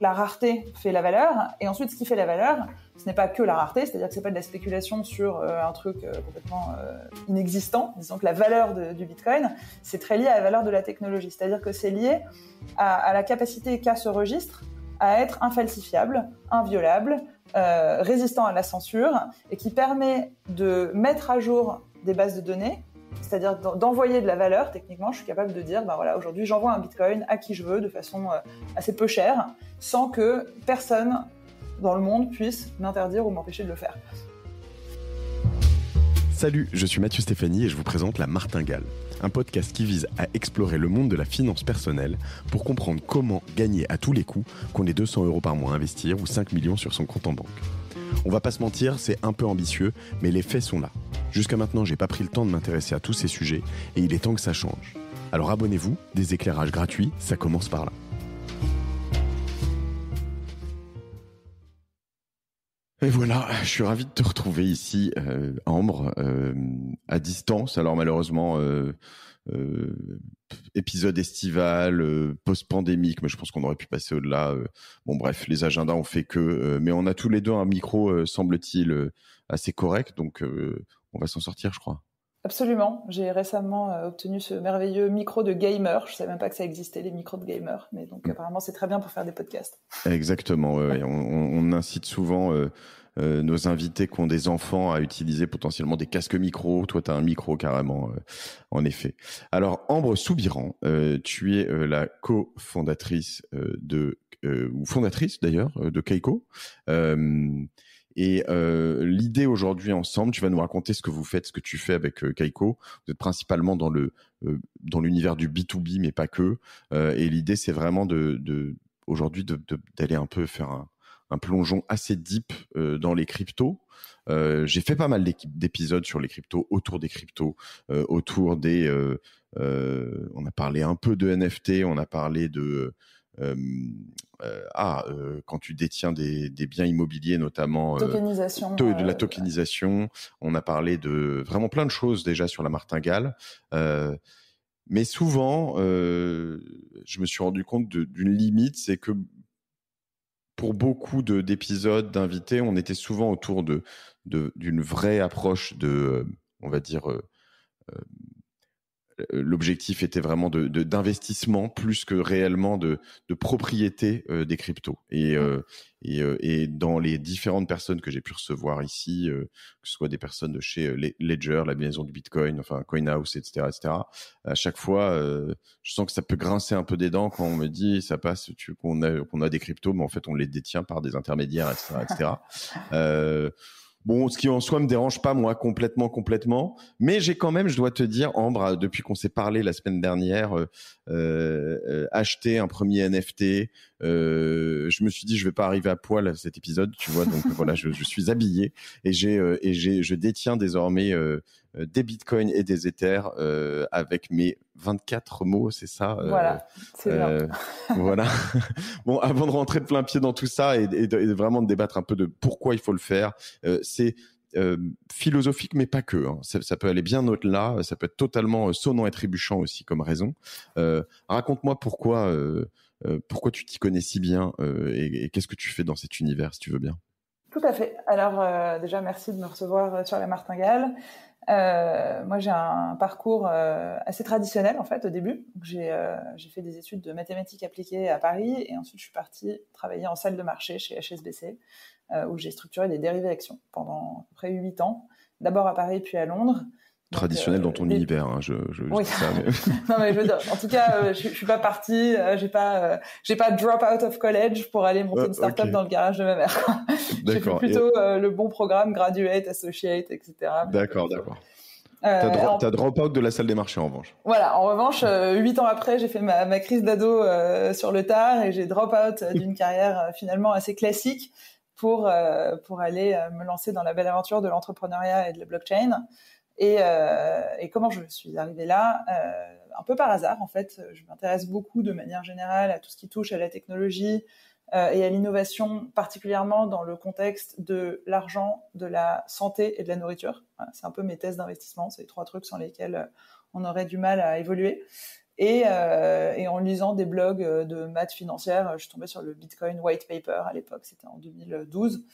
la rareté fait la valeur. Et ensuite, ce qui fait la valeur, ce n'est pas que la rareté, c'est-à-dire que c'est pas de la spéculation sur un truc complètement inexistant. Disons que la valeur du Bitcoin, c'est très lié à la valeur de la technologie. C'est-à-dire que c'est lié à la capacité qu'a ce registre à être infalsifiable, inviolable, résistant à la censure, et qui permet de mettre à jour des bases de données, c'est-à-dire d'envoyer de la valeur. Techniquement, je suis capable de dire, voilà, aujourd'hui, j'envoie un Bitcoin à qui je veux, de façon assez peu chère, sans que personne dans le monde puisse m'interdire ou m'empêcher de le faire. Salut, je suis Mathieu Stéphanie et je vous présente La Martingale, un podcast qui vise à explorer le monde de la finance personnelle pour comprendre comment gagner à tous les coups, qu'on ait 200 € par mois à investir ou 5 millions sur son compte en banque. On va pas se mentir, c'est un peu ambitieux, mais les faits sont là. Jusqu'à maintenant, j'ai pas pris le temps de m'intéresser à tous ces sujets et il est temps que ça change. Alors abonnez-vous, des éclairages gratuits, ça commence par là. Et voilà, je suis ravi de te retrouver ici, Ambre, à distance. Alors malheureusement, épisode estival, post-pandémique, mais je pense qu'on aurait pu passer au-delà. Bon bref, les agendas ont fait que... mais on a tous les deux un micro, semble-t-il, assez correct, donc on va s'en sortir, je crois. Absolument. J'ai récemment obtenu ce merveilleux micro de gamer. Je savais même pas que ça existait, les micros de gamer. Mais donc, apparemment, c'est très bien pour faire des podcasts. Exactement. Ouais. On incite souvent nos invités qui ont des enfants à utiliser potentiellement des casques micro. Toi, tu as un micro carrément, en effet. Alors, Ambre Soubiran, tu es la cofondatrice ou fondatrice d'ailleurs de Kaiko. Et l'idée aujourd'hui ensemble, tu vas nous raconter ce que vous faites, ce que tu fais avec Kaiko. Vous êtes principalement dans l'univers du B2B, mais pas que. Et l'idée, c'est vraiment aujourd'hui d'aller un peu faire un plongeon assez deep dans les cryptos. J'ai fait pas mal d'épisodes sur les cryptos, autour des cryptos, autour des... on a parlé un peu de NFT, on a parlé de... quand tu détiens des biens immobiliers, notamment tokenisation, de la tokenisation. On a parlé de vraiment plein de choses déjà sur la martingale. Mais souvent, je me suis rendu compte d'une limite, c'est que pour beaucoup d'épisodes, d'invités, on était souvent autour d'une vraie approche on va dire, l'objectif était vraiment d'investissement plus que réellement de propriété des cryptos. Et dans les différentes personnes que j'ai pu recevoir ici, que ce soit des personnes de chez Ledger, la maison du Bitcoin, enfin CoinHouse, etc., à chaque fois, je sens que ça peut grincer un peu des dents quand on me dit ça passe, qu'on a des cryptos, mais en fait on les détient par des intermédiaires, etc., etc. Bon, ce qui en soi me dérange pas, moi, complètement. Mais j'ai quand même, je dois te dire, Ambre, depuis qu'on s'est parlé la semaine dernière, acheté un premier NFT. Je me suis dit, je vais pas arriver à poil à cet épisode, tu vois. Donc voilà, je suis habillé et je détiens désormais des bitcoins et des ethers avec mes 24 mots, c'est ça. Voilà, c'est bien. Voilà. Bon, avant de rentrer de plein pied dans tout ça et de vraiment de débattre un peu de pourquoi il faut le faire, c'est philosophique, mais pas que. Hein. Ça peut aller bien au-delà. Ça peut être totalement sonnant et trébuchant aussi comme raison. Raconte-moi pourquoi tu t'y connais si bien et qu'est-ce que tu fais dans cet univers, si tu veux bien. Tout à fait. Alors déjà, merci de me recevoir sur la martingale. Moi, j'ai un parcours assez traditionnel en fait au début. J'ai fait des études de mathématiques appliquées à Paris et ensuite je suis partie travailler en salle de marché chez HSBC où j'ai structuré des dérivés actions pendant à peu près 8 ans. D'abord à Paris puis à Londres. Traditionnel dans ton univers, hein, oui. dis ça. Mais... non, mais je veux dire, en tout cas, je suis pas partie, j'ai pas drop out of college pour aller monter une startup dans le garage de ma mère. J'ai fait plutôt le bon programme, graduate, associate, etc. D'accord. T'as drop out de la salle des marchés en revanche. Voilà, en revanche, 8 ans après, j'ai fait ma crise d'ado sur le tard et j'ai drop out d'une carrière finalement assez classique pour aller me lancer dans la belle aventure de l'entrepreneuriat et de la blockchain. Et comment je suis arrivée là, un peu par hasard en fait. Je m'intéresse beaucoup de manière générale à tout ce qui touche à la technologie et à l'innovation, particulièrement dans le contexte de l'argent, de la santé et de la nourriture. Voilà, c'est un peu mes thèses d'investissement, c'est les 3 trucs sans lesquels on aurait du mal à évoluer. Et en lisant des blogs de maths financière, je suis tombée sur le Bitcoin White Paper à l'époque, c'était en 2012,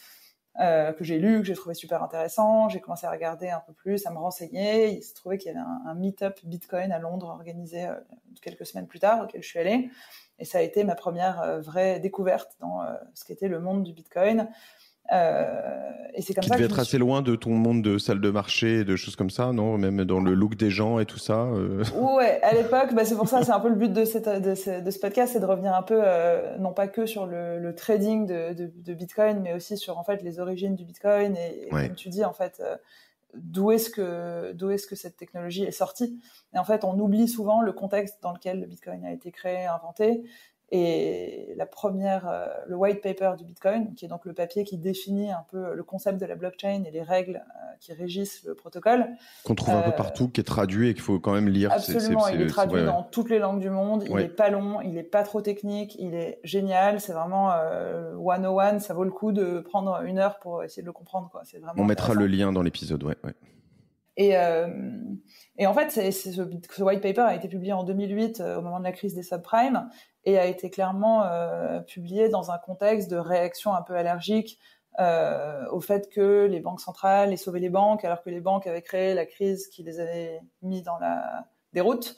que j'ai lu, que j'ai trouvé super intéressant. J'ai commencé à regarder un peu plus, à me renseigner. Il se trouvait qu'il y avait un meet-up Bitcoin à Londres organisé quelques semaines plus tard, auquel je suis allée. Et ça a été ma première vraie découverte dans ce qu'était le monde du Bitcoin. Et c'est comme Qui ça devait que être assez loin de ton monde de salle de marché et de choses comme ça, non? Même dans le look des gens et tout ça. Ouais, à l'époque, c'est pour ça, c'est un peu le but de ce podcast, c'est de revenir un peu, non pas que sur le trading de Bitcoin, mais aussi sur en fait les origines du Bitcoin et comme tu dis en fait, d'où est-ce que cette technologie est sortie. Et en fait, on oublie souvent le contexte dans lequel le Bitcoin a été créé, inventé. Et le white paper du Bitcoin, qui est donc le papier qui définit un peu le concept de la blockchain et les règles qui régissent le protocole. Qu'on trouve un peu partout, qui est traduit et qu'il faut quand même lire. Absolument, il est traduit dans toutes les langues du monde, il est pas long, il est pas trop technique, il est génial, c'est vraiment 101, ça vaut le coup de prendre 1 heure pour essayer de le comprendre, quoi. C'est vraiment On mettra le lien dans l'épisode, ouais. Et en fait, ce white paper a été publié en 2008 au moment de la crise des subprimes et a été clairement publié dans un contexte de réaction un peu allergique au fait que les banques centrales aient sauvé les banques alors que les banques avaient créé la crise qui les avait mis dans la déroute.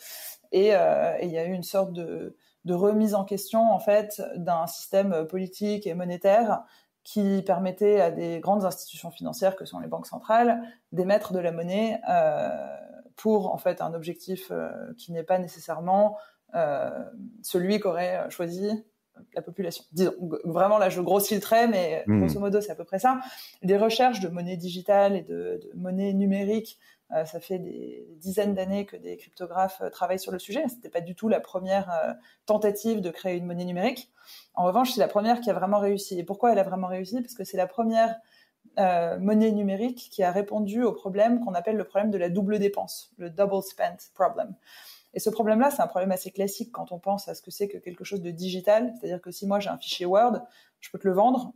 Et il y a eu une sorte de remise en question en fait d'un système politique et monétaire qui permettait à des grandes institutions financières que sont les banques centrales d'émettre de la monnaie pour en fait un objectif qui n'est pas nécessairement celui qu'aurait choisi la population. Disons, vraiment là je grossis le trait, mais grosso modo c'est à peu près ça. Les recherches de monnaie digitale et de monnaie numérique, ça fait des dizaines d'années que des cryptographes travaillent sur le sujet. C'était pas du tout la première tentative de créer une monnaie numérique. En revanche, c'est la première qui a vraiment réussi. Et pourquoi elle a vraiment réussi? Parce que c'est la première monnaie numérique qui a répondu au problème qu'on appelle le problème de la double dépense, le double spent problem. Et ce problème-là, c'est un problème assez classique quand on pense à ce que c'est que quelque chose de digital. C'est-à-dire que si moi j'ai un fichier Word, je peux te le vendre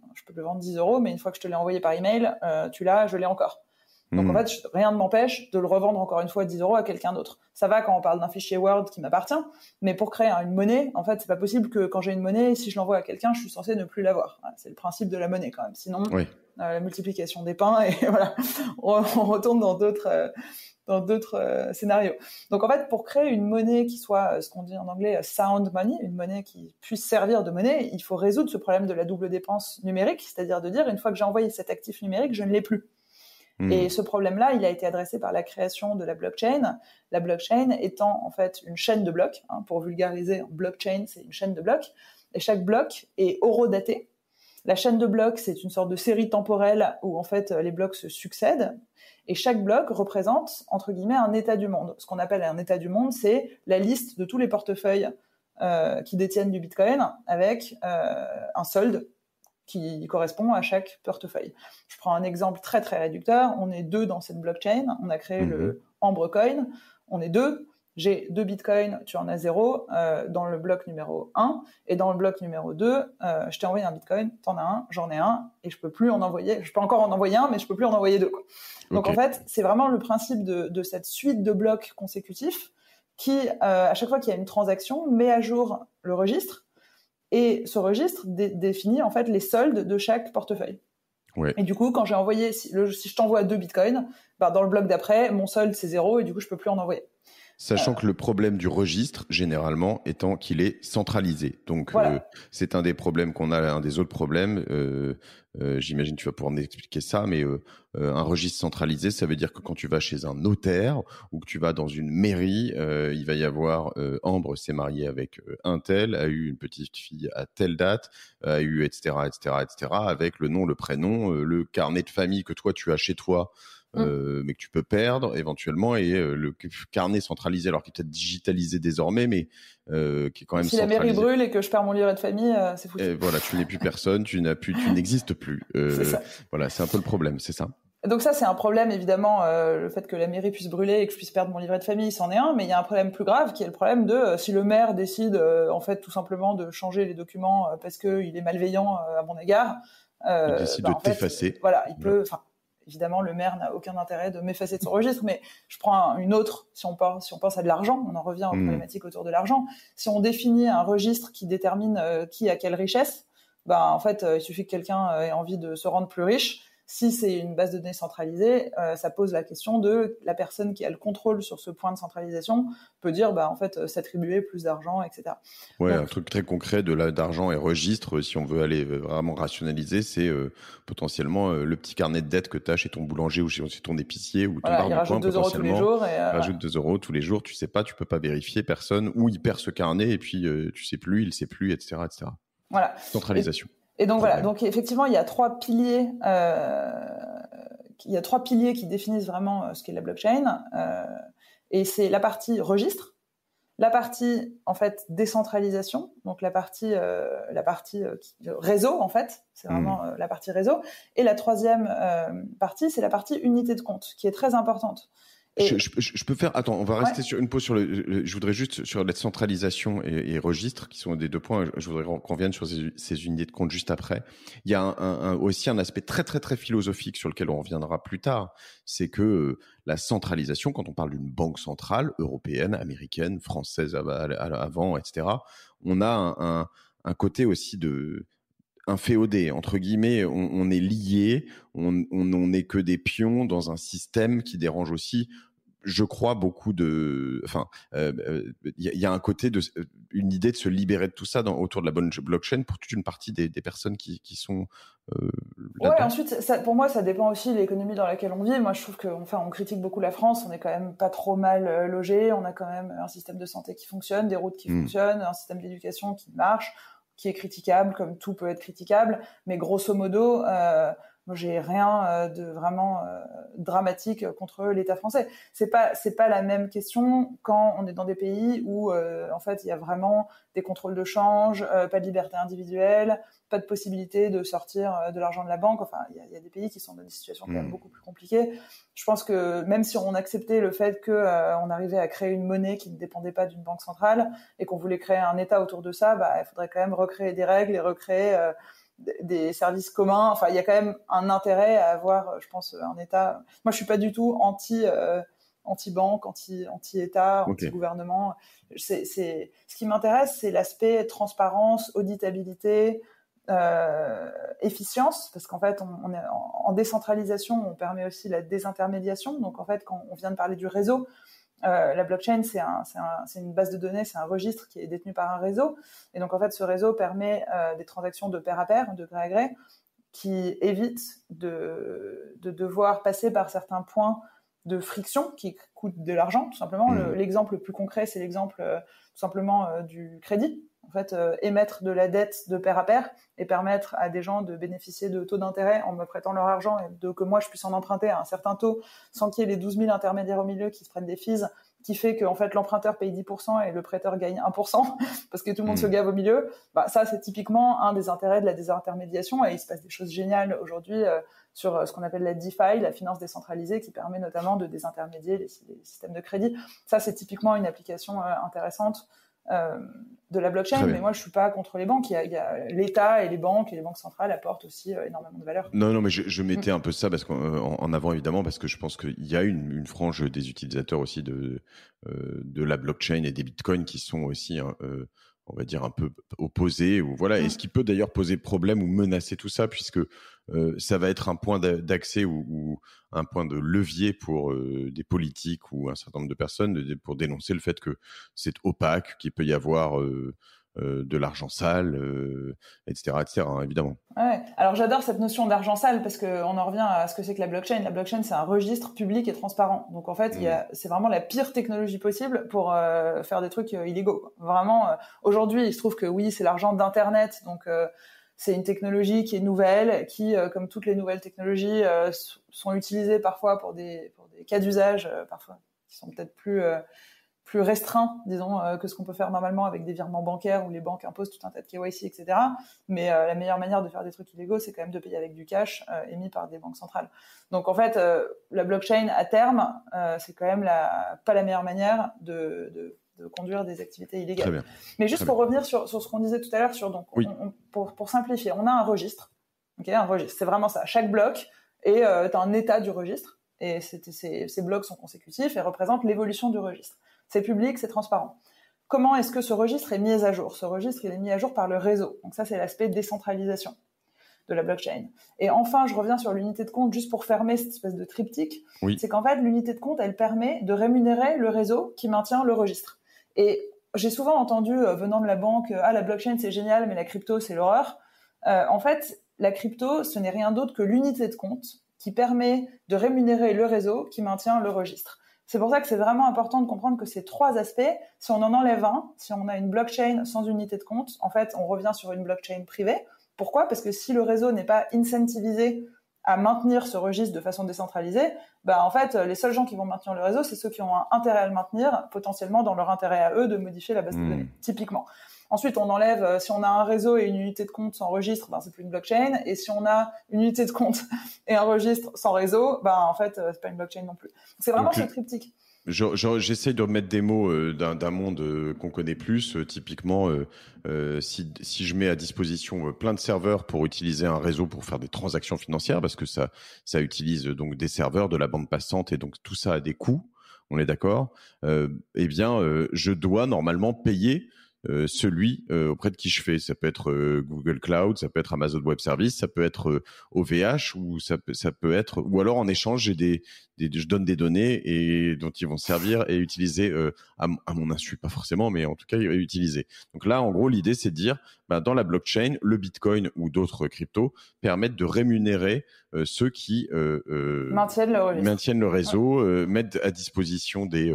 10 €, mais une fois que je te l'ai envoyé par email, tu l'as, je l'ai encore. Donc en fait, rien ne m'empêche de le revendre encore une fois 10 € à quelqu'un d'autre. Ça va quand on parle d'un fichier Word qui m'appartient, mais pour créer une monnaie, en fait, c'est pas possible que quand j'ai une monnaie, si je l'envoie à quelqu'un, je suis censé ne plus l'avoir. Voilà, c'est le principe de la monnaie quand même. Sinon, la multiplication des pains et voilà, on retourne dans d'autres scénarios. Donc en fait, pour créer une monnaie qui soit ce qu'on dit en anglais sound money, une monnaie qui puisse servir de monnaie, il faut résoudre ce problème de la double dépense numérique, c'est-à-dire de dire une fois que j'ai envoyé cet actif numérique, je ne l'ai plus. Et ce problème-là, il a été adressé par la création de la blockchain. La blockchain étant en fait une chaîne de blocs, pour vulgariser, blockchain, c'est une chaîne de blocs, et chaque bloc est horodaté. La chaîne de blocs, c'est une sorte de série temporelle où en fait les blocs se succèdent, et chaque bloc représente entre guillemets un état du monde. Ce qu'on appelle un état du monde, c'est la liste de tous les portefeuilles qui détiennent du Bitcoin avec un solde qui correspond à chaque portefeuille. Je prends un exemple très très réducteur. On est 2 dans cette blockchain. On a créé le Ambre Coin. On est 2. J'ai 2 bitcoins, tu en as 0 dans le bloc numéro 1. Et dans le bloc numéro 2, je t'ai envoyé un bitcoin, t'en as un, j'en ai un, et je peux plus en envoyer. Je peux encore en envoyer un, mais je peux plus en envoyer 2. Quoi. Donc en fait, c'est vraiment le principe de cette suite de blocs consécutifs qui, à chaque fois qu'il y a une transaction, met à jour le registre. Et ce registre définit en fait les soldes de chaque portefeuille. Ouais. Et du coup, quand j'ai envoyé, si je t'envoie 2 bitcoins, dans le bloc d'après, mon solde c'est 0 et du coup je peux plus en envoyer. Sachant que le problème du registre, généralement, étant qu'il est centralisé. Donc, voilà. C'est un des problèmes qu'on a, un des autres problèmes. J'imagine que tu vas pouvoir m'expliquer ça, mais un registre centralisé, ça veut dire que quand tu vas chez un notaire ou que tu vas dans une mairie, il va y avoir Ambre s'est mariée avec un tel, a eu une petite fille à telle date, a eu etc., avec le nom, le prénom, le carnet de famille que toi tu as chez toi. Mais que tu peux perdre éventuellement, et le carnet centralisé, alors qu'il est peut-être digitalisé désormais, mais qui est quand même si centralisé. Si la mairie brûle et que je perds mon livret de famille, c'est foutu. Et voilà, tu n'es plus personne, tu n'existes plus. C'est ça. Voilà, c'est un peu le problème, c'est ça. Donc ça, c'est un problème, évidemment, le fait que la mairie puisse brûler et que je puisse perdre mon livret de famille, c'en est un, mais il y a un problème plus grave qui est le problème de si le maire décide, en fait, tout simplement de changer les documents parce qu'il est malveillant à mon égard. Il décide de t'effacer. Voilà, il peut... évidemment, le maire n'a aucun intérêt de m'effacer de son registre, mais je prends une autre, si on pense à de l'argent, on en revient aux problématiques autour de l'argent. Si on définit un registre qui détermine qui a quelle richesse, en fait, il suffit que quelqu'un ait envie de se rendre plus riche. Si c'est une base de données centralisée, ça pose la question de la personne qui a le contrôle sur ce point de centralisation peut dire, en fait, s'attribuer plus d'argent, etc. Ouais, donc, un truc très concret d'argent et registre, si on veut aller vraiment rationaliser, c'est potentiellement le petit carnet de dette que tu as chez ton boulanger ou chez ton épicier ou ton bar il rajoute 2 euros tous les jours. Il rajoute 2 euros tous les jours, tu sais pas, tu peux pas vérifier personne, ou il perd ce carnet et puis tu sais plus, il sait plus, etc., etc. Voilà. Centralisation. Et donc voilà, donc effectivement, il y a 3 piliers. Il y a 3 piliers qui définissent vraiment ce qu'est la blockchain. Et c'est la partie registre, la partie en fait décentralisation, donc la partie réseau en fait, c'est vraiment la partie réseau. Et la troisième partie, c'est la partie unité de compte, qui est très importante. Je peux faire. Attends, on va rester sur une pause sur je voudrais juste sur la centralisation et registre, qui sont des 2 points. Je voudrais qu'on revienne sur ces unités de compte juste après. Il y a aussi un aspect très très très philosophique sur lequel on reviendra plus tard. C'est que la centralisation, quand on parle d'une banque centrale européenne, américaine, française avant, etc., on a un côté aussi un féodé, entre guillemets, on est lié, on n'est que des pions dans un système qui dérange aussi, je crois, beaucoup de... Enfin, y a un côté une idée de se libérer de tout ça autour de la bonne blockchain pour toute une partie des personnes qui sont ouais, ensuite, pour moi, ça dépend aussi de l'économie dans laquelle on vit. Moi, je trouve on critique beaucoup la France, on est quand même pas trop mal logé, on a quand même un système de santé qui fonctionne, des routes qui fonctionnent, un système d'éducation qui marche, qui est critiquable, comme tout peut être critiquable, mais grosso modo, moi j'ai rien de vraiment dramatique contre l'État français. C'est pas la même question quand on est dans des pays où en fait il y a vraiment des contrôles de change, pas de liberté individuelle, pas de possibilité de sortir de l'argent de la banque. Enfin, il y a des pays qui sont dans des situations quand même beaucoup plus compliquées. Je pense que même si on acceptait le fait que on arrivait à créer une monnaie qui ne dépendait pas d'une banque centrale et qu'on voulait créer un État autour de ça, il faudrait quand même recréer des règles et recréer des services communs. Enfin, il y a quand même un intérêt à avoir, je pense, un État. Moi, je suis pas du tout anti-banque, anti-État, anti-gouvernement. Ce qui m'intéresse, c'est l'aspect transparence, auditabilité, efficience, parce qu'en fait, on est en décentralisation, on permet aussi la désintermédiation. Donc, en fait, quand on vient de parler du réseau, la blockchain, c'est une base de données, c'est un registre qui est détenu par un réseau. Et donc, en fait, ce réseau permet des transactions de pair à pair, de gré à gré, qui évitent de devoir passer par certains points de friction qui coûtent de l'argent, tout simplement. L'exemple le plus concret, c'est l'exemple tout simplement du crédit. En fait, émettre de la dette de pair à pair et permettre à des gens de bénéficier de taux d'intérêt en me prêtant leur argent et que moi je puisse en emprunter à un certain taux sans qu'il y ait les 12 000 intermédiaires au milieu qui se prennent des fees, qui fait qu'en fait l'emprunteur paye 10% et le prêteur gagne 1% parce que tout le monde se gave au milieu. Ça, c'est typiquement un des intérêts de la désintermédiation, et il se passe des choses géniales aujourd'hui sur ce qu'on appelle la DeFi, la finance décentralisée, qui permet notamment de désintermédier les systèmes de crédit. Ça, c'est typiquement une application intéressante de la blockchain, mais moi je suis pas contre les banques. Il y a l'État et les banques centrales apportent aussi énormément de valeur. Non, mais je mettais un peu ça parce en avant, évidemment, parce que je pense qu'il y a une frange des utilisateurs aussi de la blockchain et des bitcoins qui sont aussi on va dire un peu opposés, ou voilà, et ce qui peut d'ailleurs poser problème ou menacer tout ça, puisque ça va être un point d'accès ou un point de levier pour des politiques ou un certain nombre de personnes pour dénoncer le fait que c'est opaque, qu'il peut y avoir de l'argent sale, etc., hein, évidemment. Ouais. Alors j'adore cette notion d'argent sale parce qu'on en revient à ce que c'est que la blockchain. La blockchain, c'est un registre public et transparent. Donc en fait, c'est vraiment la pire technologie possible pour faire des trucs illégaux. Vraiment, aujourd'hui, il se trouve que oui, c'est l'argent d'Internet, donc c'est une technologie qui est nouvelle, qui, comme toutes les nouvelles technologies, sont utilisées parfois pour des cas d'usage, parfois qui sont peut-être plus restreint, disons, que ce qu'on peut faire normalement avec des virements bancaires où les banques imposent tout un tas de KYC, etc. Mais la meilleure manière de faire des trucs illégaux, c'est quand même de payer avec du cash émis par des banques centrales. Donc en fait, la blockchain, à terme, c'est quand même pas la meilleure manière de conduire des activités illégales. Très bien. Mais juste pour revenir sur ce qu'on disait tout à l'heure, pour simplifier, on a un registre. Okay, un registre, c'est vraiment ça. Chaque bloc et tu as un état du registre, et ces blocs sont consécutifs et représentent l'évolution du registre. C'est public, c'est transparent. Comment est-ce que ce registre est mis à jour? Ce registre, il est mis à jour par le réseau. Donc ça, c'est l'aspect décentralisation de la blockchain. Et enfin, je reviens sur l'unité de compte juste pour fermer cette espèce de triptyque. Oui. C'est qu'en fait, l'unité de compte, elle permet de rémunérer le réseau qui maintient le registre. Et j'ai souvent entendu, venant de la banque, la blockchain, c'est génial, mais la crypto, c'est l'horreur. En fait, la crypto, ce n'est rien d'autre que l'unité de compte qui permet de rémunérer le réseau qui maintient le registre. C'est pour ça que c'est vraiment important de comprendre que ces trois aspects, si on en enlève un, si on a une blockchain sans unité de compte, en fait, on revient sur une blockchain privée. Pourquoi? Parce que si le réseau n'est pas incentivisé à maintenir ce registre de façon décentralisée, en fait, les seuls gens qui vont maintenir le réseau, c'est ceux qui ont un intérêt à le maintenir, potentiellement dans leur intérêt à eux de modifier la base de données, typiquement. Ensuite, on enlève, si on a un réseau et une unité de compte sans registre, c'est plus une blockchain. Et si on a une unité de compte et un registre sans réseau, en fait, c'est pas une blockchain non plus. C'est vraiment ce triptyque. J'essaye de remettre des mots d'un monde qu'on connaît plus. Typiquement, si je mets à disposition plein de serveurs pour utiliser un réseau pour faire des transactions financières, parce que ça utilise donc des serveurs, de la bande passante, et donc tout ça a des coûts, on est d'accord, je dois normalement payer celui auprès de qui je fais. Ça peut être Google Cloud, ça peut être Amazon Web Service, ça peut être OVH, ou ça peut être, ou alors en échange, je donne des données et dont ils vont servir et utiliser à mon insu, pas forcément, mais en tout cas utiliser. Donc là, en gros, l'idée, c'est de dire, dans la blockchain, le Bitcoin ou d'autres cryptos permettent de rémunérer ceux qui maintiennent le réseau, mettent à disposition des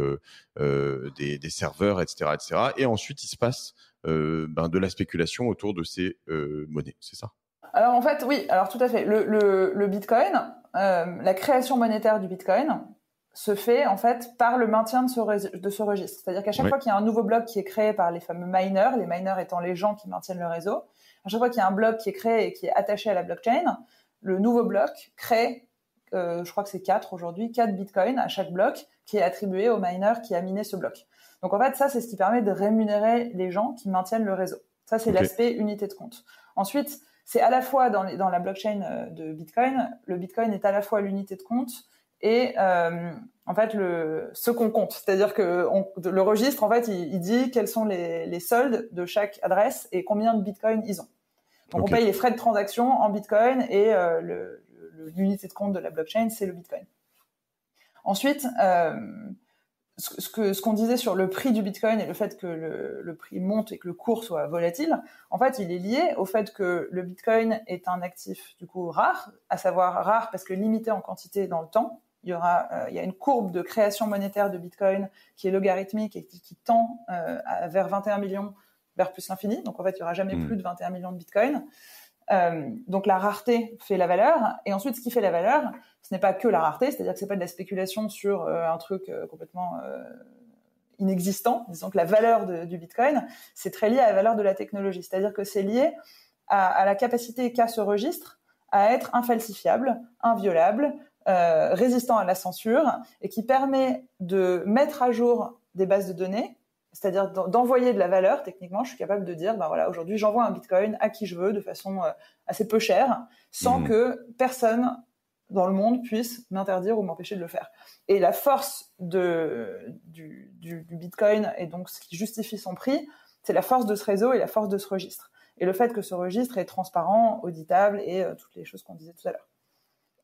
serveurs, etc., etc. Et ensuite, il se passe de la spéculation autour de ces monnaies. C'est ça? Alors en fait, oui. Alors tout à fait. Le Bitcoin, la création monétaire du Bitcoin se fait en fait par le maintien de ce registre. C'est-à-dire qu'à chaque fois qu'il y a un nouveau bloc qui est créé par les fameux miners, les miners étant les gens qui maintiennent le réseau, à chaque fois qu'il y a un bloc qui est créé et qui est attaché à la blockchain, le nouveau bloc crée, je crois que c'est 4 aujourd'hui, 4 bitcoins à chaque bloc qui est attribué au miner qui a miné ce bloc. Donc en fait, ça, c'est ce qui permet de rémunérer les gens qui maintiennent le réseau. Ça, c'est l'aspect unité de compte. Ensuite, c'est à la fois dans la blockchain de Bitcoin, le Bitcoin est à la fois l'unité de compte et en fait ce qu'on compte. C'est-à-dire que le registre, en fait, il dit quels sont les soldes de chaque adresse et combien de Bitcoin ils ont. Donc on paye les frais de transaction en Bitcoin et l'unité de compte de la blockchain, c'est le Bitcoin. Ensuite, ce qu'on disait sur le prix du Bitcoin et le fait que le prix monte et que le cours soit volatile, en fait, il est lié au fait que le Bitcoin est un actif du coup rare, à savoir rare parce que limité en quantité dans le temps. Il y a une courbe de création monétaire de Bitcoin qui est logarithmique et qui tend vers 21 millions, vers plus l'infini. Donc en fait, il y aura jamais plus de 21 millions de Bitcoin. Donc la rareté fait la valeur, et ensuite ce qui fait la valeur, ce n'est pas que la rareté, c'est-à-dire que c'est pas de la spéculation sur un truc complètement inexistant. Disons que la valeur du Bitcoin, c'est très lié à la valeur de la technologie, c'est-à-dire que c'est lié à la capacité qu'a ce registre à être infalsifiable, inviolable, résistant à la censure, et qui permet de mettre à jour des bases de données. C'est-à-dire d'envoyer de la valeur. Techniquement, je suis capable de dire, aujourd'hui, j'envoie un Bitcoin à qui je veux de façon assez peu chère, sans que personne dans le monde puisse m'interdire ou m'empêcher de le faire. Et la force du Bitcoin, et donc ce qui justifie son prix, c'est la force de ce réseau et la force de ce registre. Et le fait que ce registre est transparent, auditable et toutes les choses qu'on disait tout à l'heure.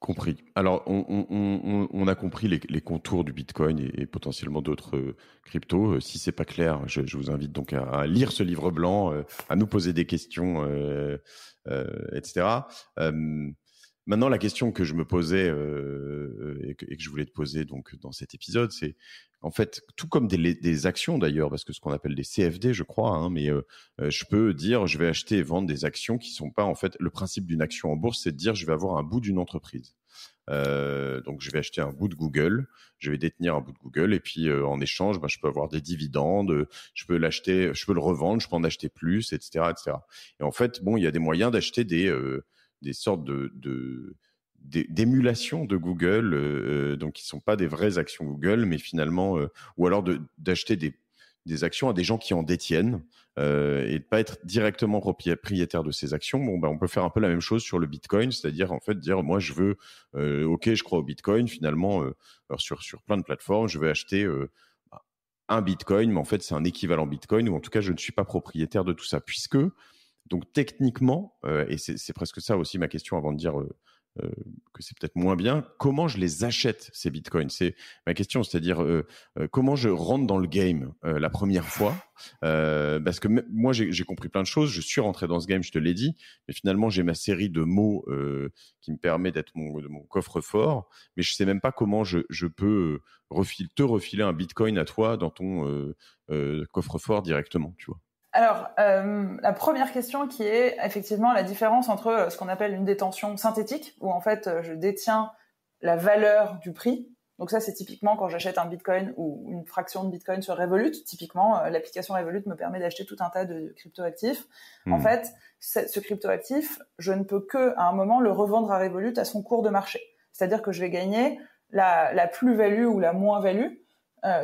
Compris. Alors, on a compris les contours du Bitcoin et potentiellement d'autres cryptos. Si c'est pas clair, je vous invite donc à lire ce livre blanc, à nous poser des questions, etc. Maintenant, la question que je me posais et que je voulais te poser donc dans cet épisode, c'est en fait, tout comme des actions d'ailleurs, parce que ce qu'on appelle des CFD, je crois, mais je peux dire, je vais acheter et vendre des actions qui sont pas, en fait, le principe d'une action en bourse, c'est de dire, je vais avoir un bout d'une entreprise. Donc, je vais acheter un bout de Google, je vais détenir un bout de Google, et puis en échange, je peux avoir des dividendes, je peux l'acheter, je peux le revendre, je peux en acheter plus, etc., etc. Et en fait, il y a des moyens d'acheter des sortes d'émulation de Google, donc qui sont pas des vraies actions Google, mais finalement, ou alors d'acheter des actions à des gens qui en détiennent et de pas être directement propriétaire de ces actions. Bon, on peut faire un peu la même chose sur le Bitcoin, c'est-à-dire en fait dire moi je veux, ok, je crois au Bitcoin finalement alors sur plein de plateformes, je vais acheter un Bitcoin, mais en fait c'est un équivalent Bitcoin ou en tout cas je ne suis pas propriétaire de tout ça puisque donc techniquement et c'est presque ça aussi ma question avant de dire que c'est peut-être moins bien. Comment je les achète, ces bitcoins? C'est ma question, c'est-à-dire comment je rentre dans le game la première fois parce que moi, j'ai compris plein de choses. Je suis rentré dans ce game, je te l'ai dit, mais finalement, j'ai ma série de mots qui me permet d'être mon coffre-fort, mais je sais même pas comment je peux te refiler un bitcoin à toi dans ton coffre-fort directement, tu vois. Alors, la première question qui est effectivement la différence entre ce qu'on appelle une détention synthétique, où en fait je détiens la valeur du prix. Donc ça, c'est typiquement quand j'achète un Bitcoin ou une fraction de Bitcoin sur Revolut. Typiquement, l'application Revolut me permet d'acheter tout un tas de cryptoactifs. En fait, ce cryptoactif, je ne peux que à un moment le revendre à Revolut à son cours de marché. C'est-à-dire que je vais gagner la plus-value ou la moins-value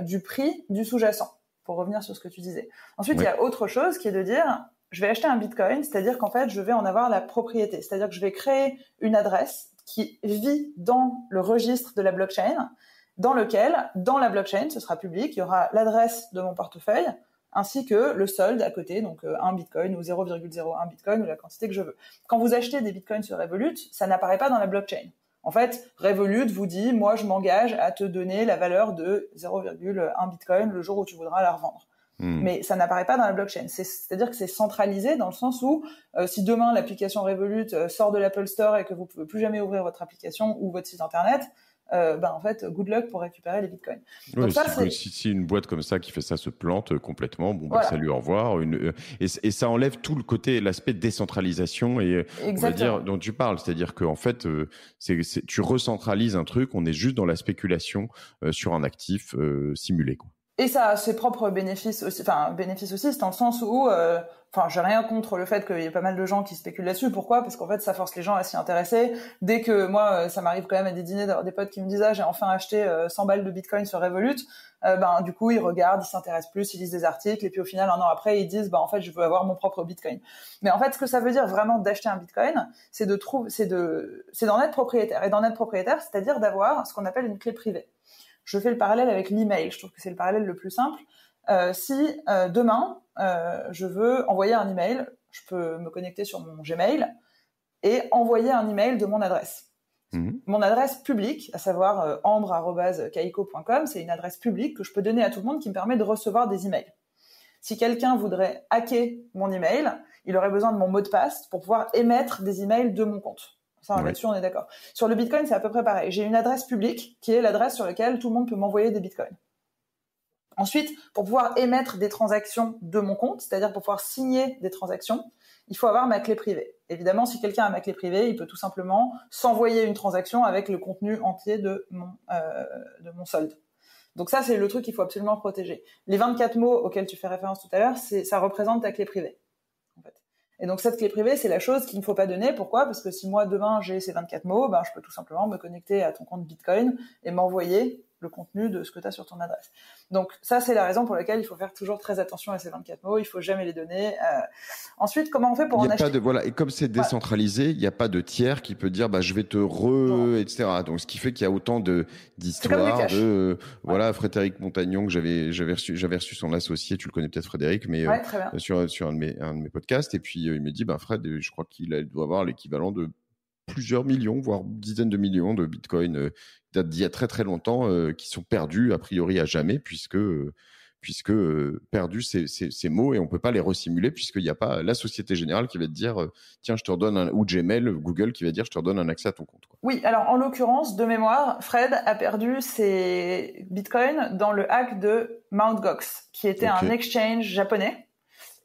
du prix du sous-jacent. Pour revenir sur ce que tu disais. Ensuite, il y a autre chose qui est de dire, je vais acheter un Bitcoin, c'est-à-dire qu'en fait, je vais en avoir la propriété. C'est-à-dire que je vais créer une adresse qui vit dans le registre de la blockchain, dans lequel, dans la blockchain, ce sera public, il y aura l'adresse de mon portefeuille, ainsi que le solde à côté, donc 1 Bitcoin ou 0,01 Bitcoin ou la quantité que je veux. Quand vous achetez des Bitcoins sur Revolut, ça n'apparaît pas dans la blockchain. En fait, Revolut vous dit, moi, je m'engage à te donner la valeur de 0,1 Bitcoin le jour où tu voudras la revendre. Mais ça n'apparaît pas dans la blockchain. C'est-à-dire que c'est centralisé dans le sens où si demain l'application Revolut sort de l'Apple Store et que vous pouvez plus jamais ouvrir votre application ou votre site internet, en fait, good luck pour récupérer les bitcoins. Oui, donc ça, si une boîte comme ça qui fait ça se plante complètement, voilà. Salut, au revoir. Et ça enlève tout le côté, l'aspect de décentralisation et on va dire dont tu parles, c'est-à-dire qu'en fait, tu recentralises un truc, on est juste dans la spéculation sur un actif simulé, quoi. Et ça a ses propres bénéfices aussi, c'est dans le sens où, j'ai rien contre le fait qu'il y ait pas mal de gens qui spéculent là-dessus. Pourquoi? Parce qu'en fait, ça force les gens à s'y intéresser. Dès que moi, ça m'arrive quand même à des dîners d'avoir des potes qui me disent, j'ai enfin acheté 100 balles de Bitcoin sur Revolut. Du coup, ils regardent, ils s'intéressent plus, ils lisent des articles, et puis au final, un an après, ils disent, en fait, je veux avoir mon propre Bitcoin. Mais en fait, ce que ça veut dire vraiment d'acheter un Bitcoin, c'est d'en être propriétaire. Et d'en être propriétaire, c'est-à-dire d'avoir ce qu'on appelle une clé privée. Je fais le parallèle avec l'email. Je trouve que c'est le parallèle le plus simple. Si demain, je veux envoyer un email, je peux me connecter sur mon Gmail et envoyer un email de mon adresse. Mon adresse publique, à savoir ambre@kaiko.com, c'est une adresse publique que je peux donner à tout le monde qui me permet de recevoir des emails. Si quelqu'un voudrait hacker mon email, il aurait besoin de mon mot de passe pour pouvoir émettre des emails de mon compte. Ça, là-dessus, on est d'accord. Sur le Bitcoin, c'est à peu près pareil. J'ai une adresse publique qui est l'adresse sur laquelle tout le monde peut m'envoyer des Bitcoins. Ensuite, pour pouvoir émettre des transactions de mon compte, c'est-à-dire pour pouvoir signer des transactions, il faut avoir ma clé privée. Évidemment, si quelqu'un a ma clé privée, il peut tout simplement s'envoyer une transaction avec le contenu entier de mon solde. Donc ça, c'est le truc qu'il faut absolument protéger. Les 24 mots auxquels tu fais référence tout à l'heure, ça représente ta clé privée. Et donc cette clé privée, c'est la chose qu'il ne faut pas donner. Pourquoi? Parce que si moi demain j'ai ces 24 mots, je peux tout simplement me connecter à ton compte Bitcoin et m'envoyer le contenu de ce que tu as sur ton adresse. Donc ça, c'est la raison pour laquelle il faut faire toujours très attention à ces 24 mots, il faut jamais les donner. Ensuite, comment on fait pour en acheter? Et comme c'est décentralisé, il n'y a pas de tiers qui peut dire je vais te etc. Donc ce qui fait qu'il y a autant d'histoires de Frédéric Montagnon que j'avais reçu son associé, tu le connais peut-être Frédéric, mais sur un de mes podcasts, et puis il me dit Fred, je crois qu'il doit avoir l'équivalent de plusieurs millions, voire dizaines de millions de bitcoins d'il y a très très longtemps qui sont perdus a priori à jamais puisque perdus ces mots et on peut pas les resimuler puisqu'il n'y a pas la Société Générale qui va te dire tiens je te redonne ou Gmail, Google qui va dire je te redonne un accès à ton compte, quoi. Oui, alors en l'occurrence de mémoire, Fred a perdu ses bitcoins dans le hack de Mt. Gox qui était un exchange japonais.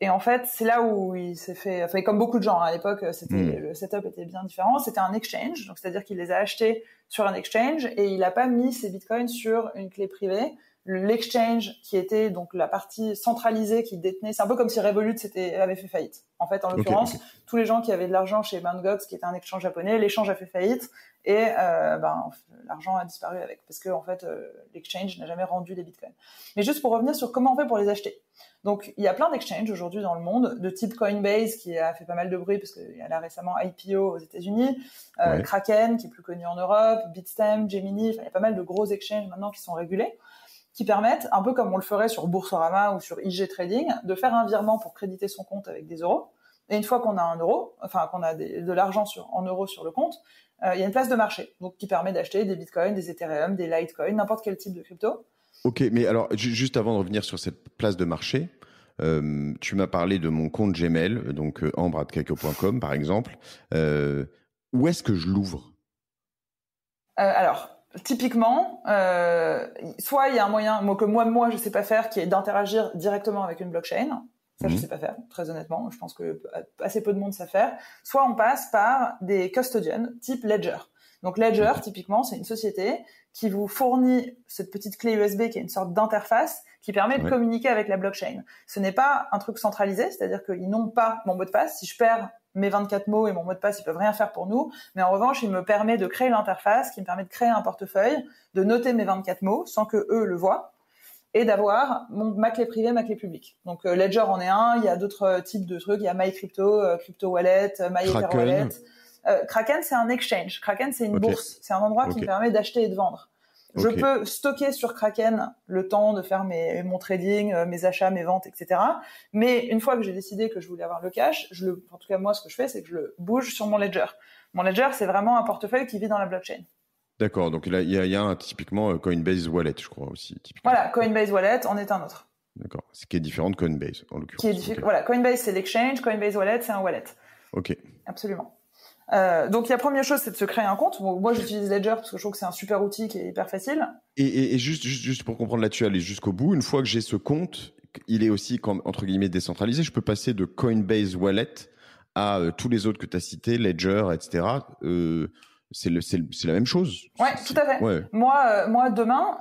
Et en fait, c'est là où il s'est fait, comme beaucoup de gens à l'époque, le setup était bien différent. C'était un exchange, donc c'est-à-dire qu'il les a achetés sur un exchange et il n'a pas mis ses bitcoins sur une clé privée l'exchange qui était donc la partie centralisée qui détenait. C'est un peu comme si Revolut avait fait faillite. En fait, en l'occurrence, tous les gens qui avaient de l'argent chez Mt. Gox, qui était un exchange japonais, l'échange a fait faillite et l'argent a disparu avec, parce que en fait, l'exchange n'a jamais rendu les bitcoins. Mais juste pour revenir sur comment on fait pour les acheter. Donc, il y a plein d'exchanges aujourd'hui dans le monde, de type Coinbase, qui a fait pas mal de bruit parce qu'il y a là récemment IPO aux États-Unis, Kraken, qui est plus connu en Europe, Bitstamp, Gemini. Il y a pas mal de gros exchanges maintenant qui sont régulés, qui permettent, un peu comme on le ferait sur Boursorama ou sur IG Trading, de faire un virement pour créditer son compte avec des euros. Et une fois qu'on a qu'on a de l'argent en euros sur le compte, il y a une place de marché, donc qui permet d'acheter des bitcoins, des Ethereum, des Litecoin, n'importe quel type de crypto. Ok, mais alors, juste avant de revenir sur cette place de marché, tu m'as parlé de mon compte Gmail, donc ambre@kaiko.com par exemple. Où est-ce que je l'ouvre ? Alors, typiquement, soit il y a un moyen que moi je sais pas faire, qui est d'interagir directement avec une blockchain. Ça, je sais pas faire, très honnêtement. Je pense que assez peu de monde sait faire. Soit on passe par des custodians type Ledger. Donc Ledger, typiquement, c'est une société qui vous fournit cette petite clé USB qui est une sorte d'interface qui permet de communiquer avec la blockchain. Ce n'est pas un truc centralisé, c'est-à-dire qu'ils n'ont pas mon mot de passe. Si je perds mes 24 mots et mon mot de passe, ils peuvent rien faire pour nous. Mais en revanche, il me permet de créer l'interface, qui me permet de créer un portefeuille, de noter mes 24 mots sans que eux le voient, et d'avoir ma clé privée, ma clé publique. Donc Ledger en est un, il y a d'autres types de trucs, il y a MyCrypto, Crypto Wallet, MyEther Wallet. Kraken, c'est un exchange. Kraken, c'est une bourse. C'est un endroit qui me permet d'acheter et de vendre. Je peux stocker sur Kraken le temps de faire mon trading, mes achats, mes ventes, etc. Mais une fois que j'ai décidé que je voulais avoir le cash, en tout cas moi, ce que je fais, c'est que je le bouge sur mon Ledger. Mon Ledger, c'est vraiment un portefeuille qui vit dans la blockchain. D'accord, donc là, il y a typiquement Coinbase Wallet, je crois aussi. Typiquement. Voilà, Coinbase Wallet en est un autre. D'accord, ce qui est différent de Coinbase, en l'occurrence. Voilà, Coinbase, c'est l'exchange, Coinbase Wallet, c'est un wallet. Ok. Absolument. Donc, la première chose, c'est de se créer un compte. Bon, moi, j'utilise Ledger parce que je trouve que c'est un super outil qui est hyper facile. Et juste pour comprendre là-dessus, aller jusqu'au bout, une fois que j'ai ce compte, il est aussi, entre guillemets, décentralisé. Je peux passer de Coinbase Wallet à tous les autres que tu as cités, Ledger, etc. C'est la même chose. Ouais, tout à fait. Ouais. Moi, demain,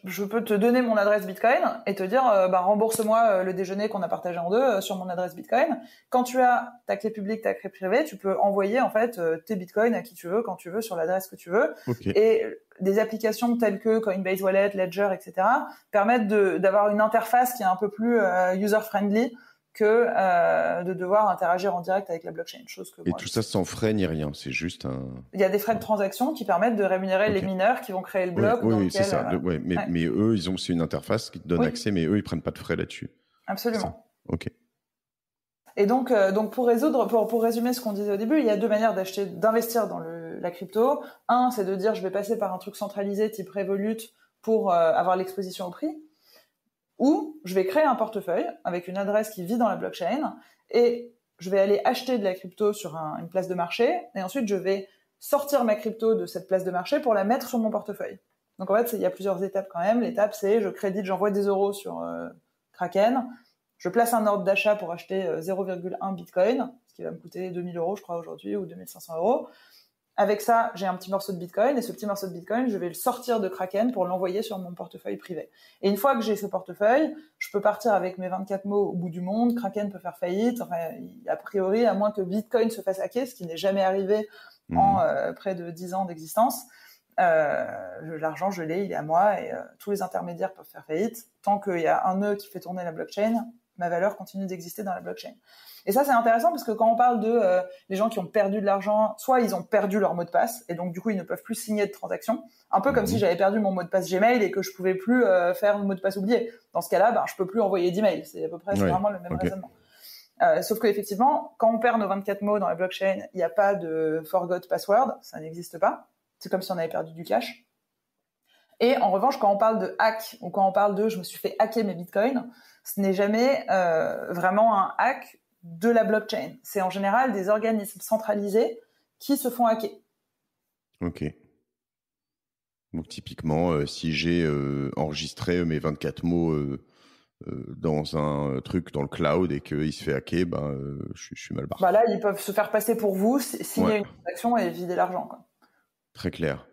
je peux te donner mon adresse Bitcoin et te dire, rembourse-moi le déjeuner qu'on a partagé en deux sur mon adresse Bitcoin. Quand tu as ta clé publique, ta clé privée, tu peux envoyer en fait tes Bitcoins à qui tu veux, quand tu veux, sur l'adresse que tu veux. Okay. Et des applications telles que Coinbase Wallet, Ledger, etc. permettent d'avoir une interface qui est un peu plus user-friendly que de devoir interagir en direct avec la blockchain. Et tout ça sans frais ni rien, c'est juste un... Il y a des frais de transaction qui permettent de rémunérer les mineurs qui vont créer le bloc. Oui, c'est ça. Mais eux, c'est une interface qui te donne accès, mais eux, ils prennent pas de frais là-dessus. Absolument. Ok. Et donc pour résumer ce qu'on disait au début, il y a deux manières d'investir dans la crypto. Un, c'est de dire je vais passer par un truc centralisé type Revolut pour avoir l'exposition au prix. Ou je vais créer un portefeuille avec une adresse qui vit dans la blockchain et je vais aller acheter de la crypto sur une place de marché et ensuite je vais sortir ma crypto de cette place de marché pour la mettre sur mon portefeuille. Donc en fait, il y a plusieurs étapes quand même. L'étape, c'est j'envoie des euros sur Kraken, je place un ordre d'achat pour acheter 0,1 Bitcoin, ce qui va me coûter 2000 euros, je crois, aujourd'hui, ou 2500 euros. Avec ça, j'ai un petit morceau de Bitcoin et ce petit morceau de Bitcoin, je vais le sortir de Kraken pour l'envoyer sur mon portefeuille privé. Et une fois que j'ai ce portefeuille, je peux partir avec mes 24 mots au bout du monde. Kraken peut faire faillite. Enfin, a priori, à moins que Bitcoin se fasse hacker, ce qui n'est jamais arrivé en près de 10 ans d'existence, l'argent, je l'ai, il est à moi et tous les intermédiaires peuvent faire faillite. Tant qu'il y a un nœud qui fait tourner la blockchain, ma valeur continue d'exister dans la blockchain. Et ça, c'est intéressant parce que quand on parle de les gens qui ont perdu de l'argent, soit ils ont perdu leur mot de passe et donc du coup ils ne peuvent plus signer de transaction. Un peu comme si j'avais perdu mon mot de passe Gmail et que je pouvais plus faire le mot de passe oublié. Dans ce cas-là, je peux plus envoyer d'email. C'est à peu près vraiment le même raisonnement. Sauf qu'effectivement, quand on perd nos 24 mots dans la blockchain, il n'y a pas de forgot password, ça n'existe pas. C'est comme si on avait perdu du cash. Et en revanche, quand on parle de hack ou quand on parle de je me suis fait hacker mes bitcoins, ce n'est jamais vraiment un hack de la blockchain. C'est en général des organismes centralisés qui se font hacker. Ok. Donc typiquement, si j'ai enregistré mes 24 mots dans un truc dans le cloud et qu'il se fait hacker, je suis mal barré. Là, ils peuvent se faire passer pour vous, signer une transaction et vider l'argent, quoi. Très clair.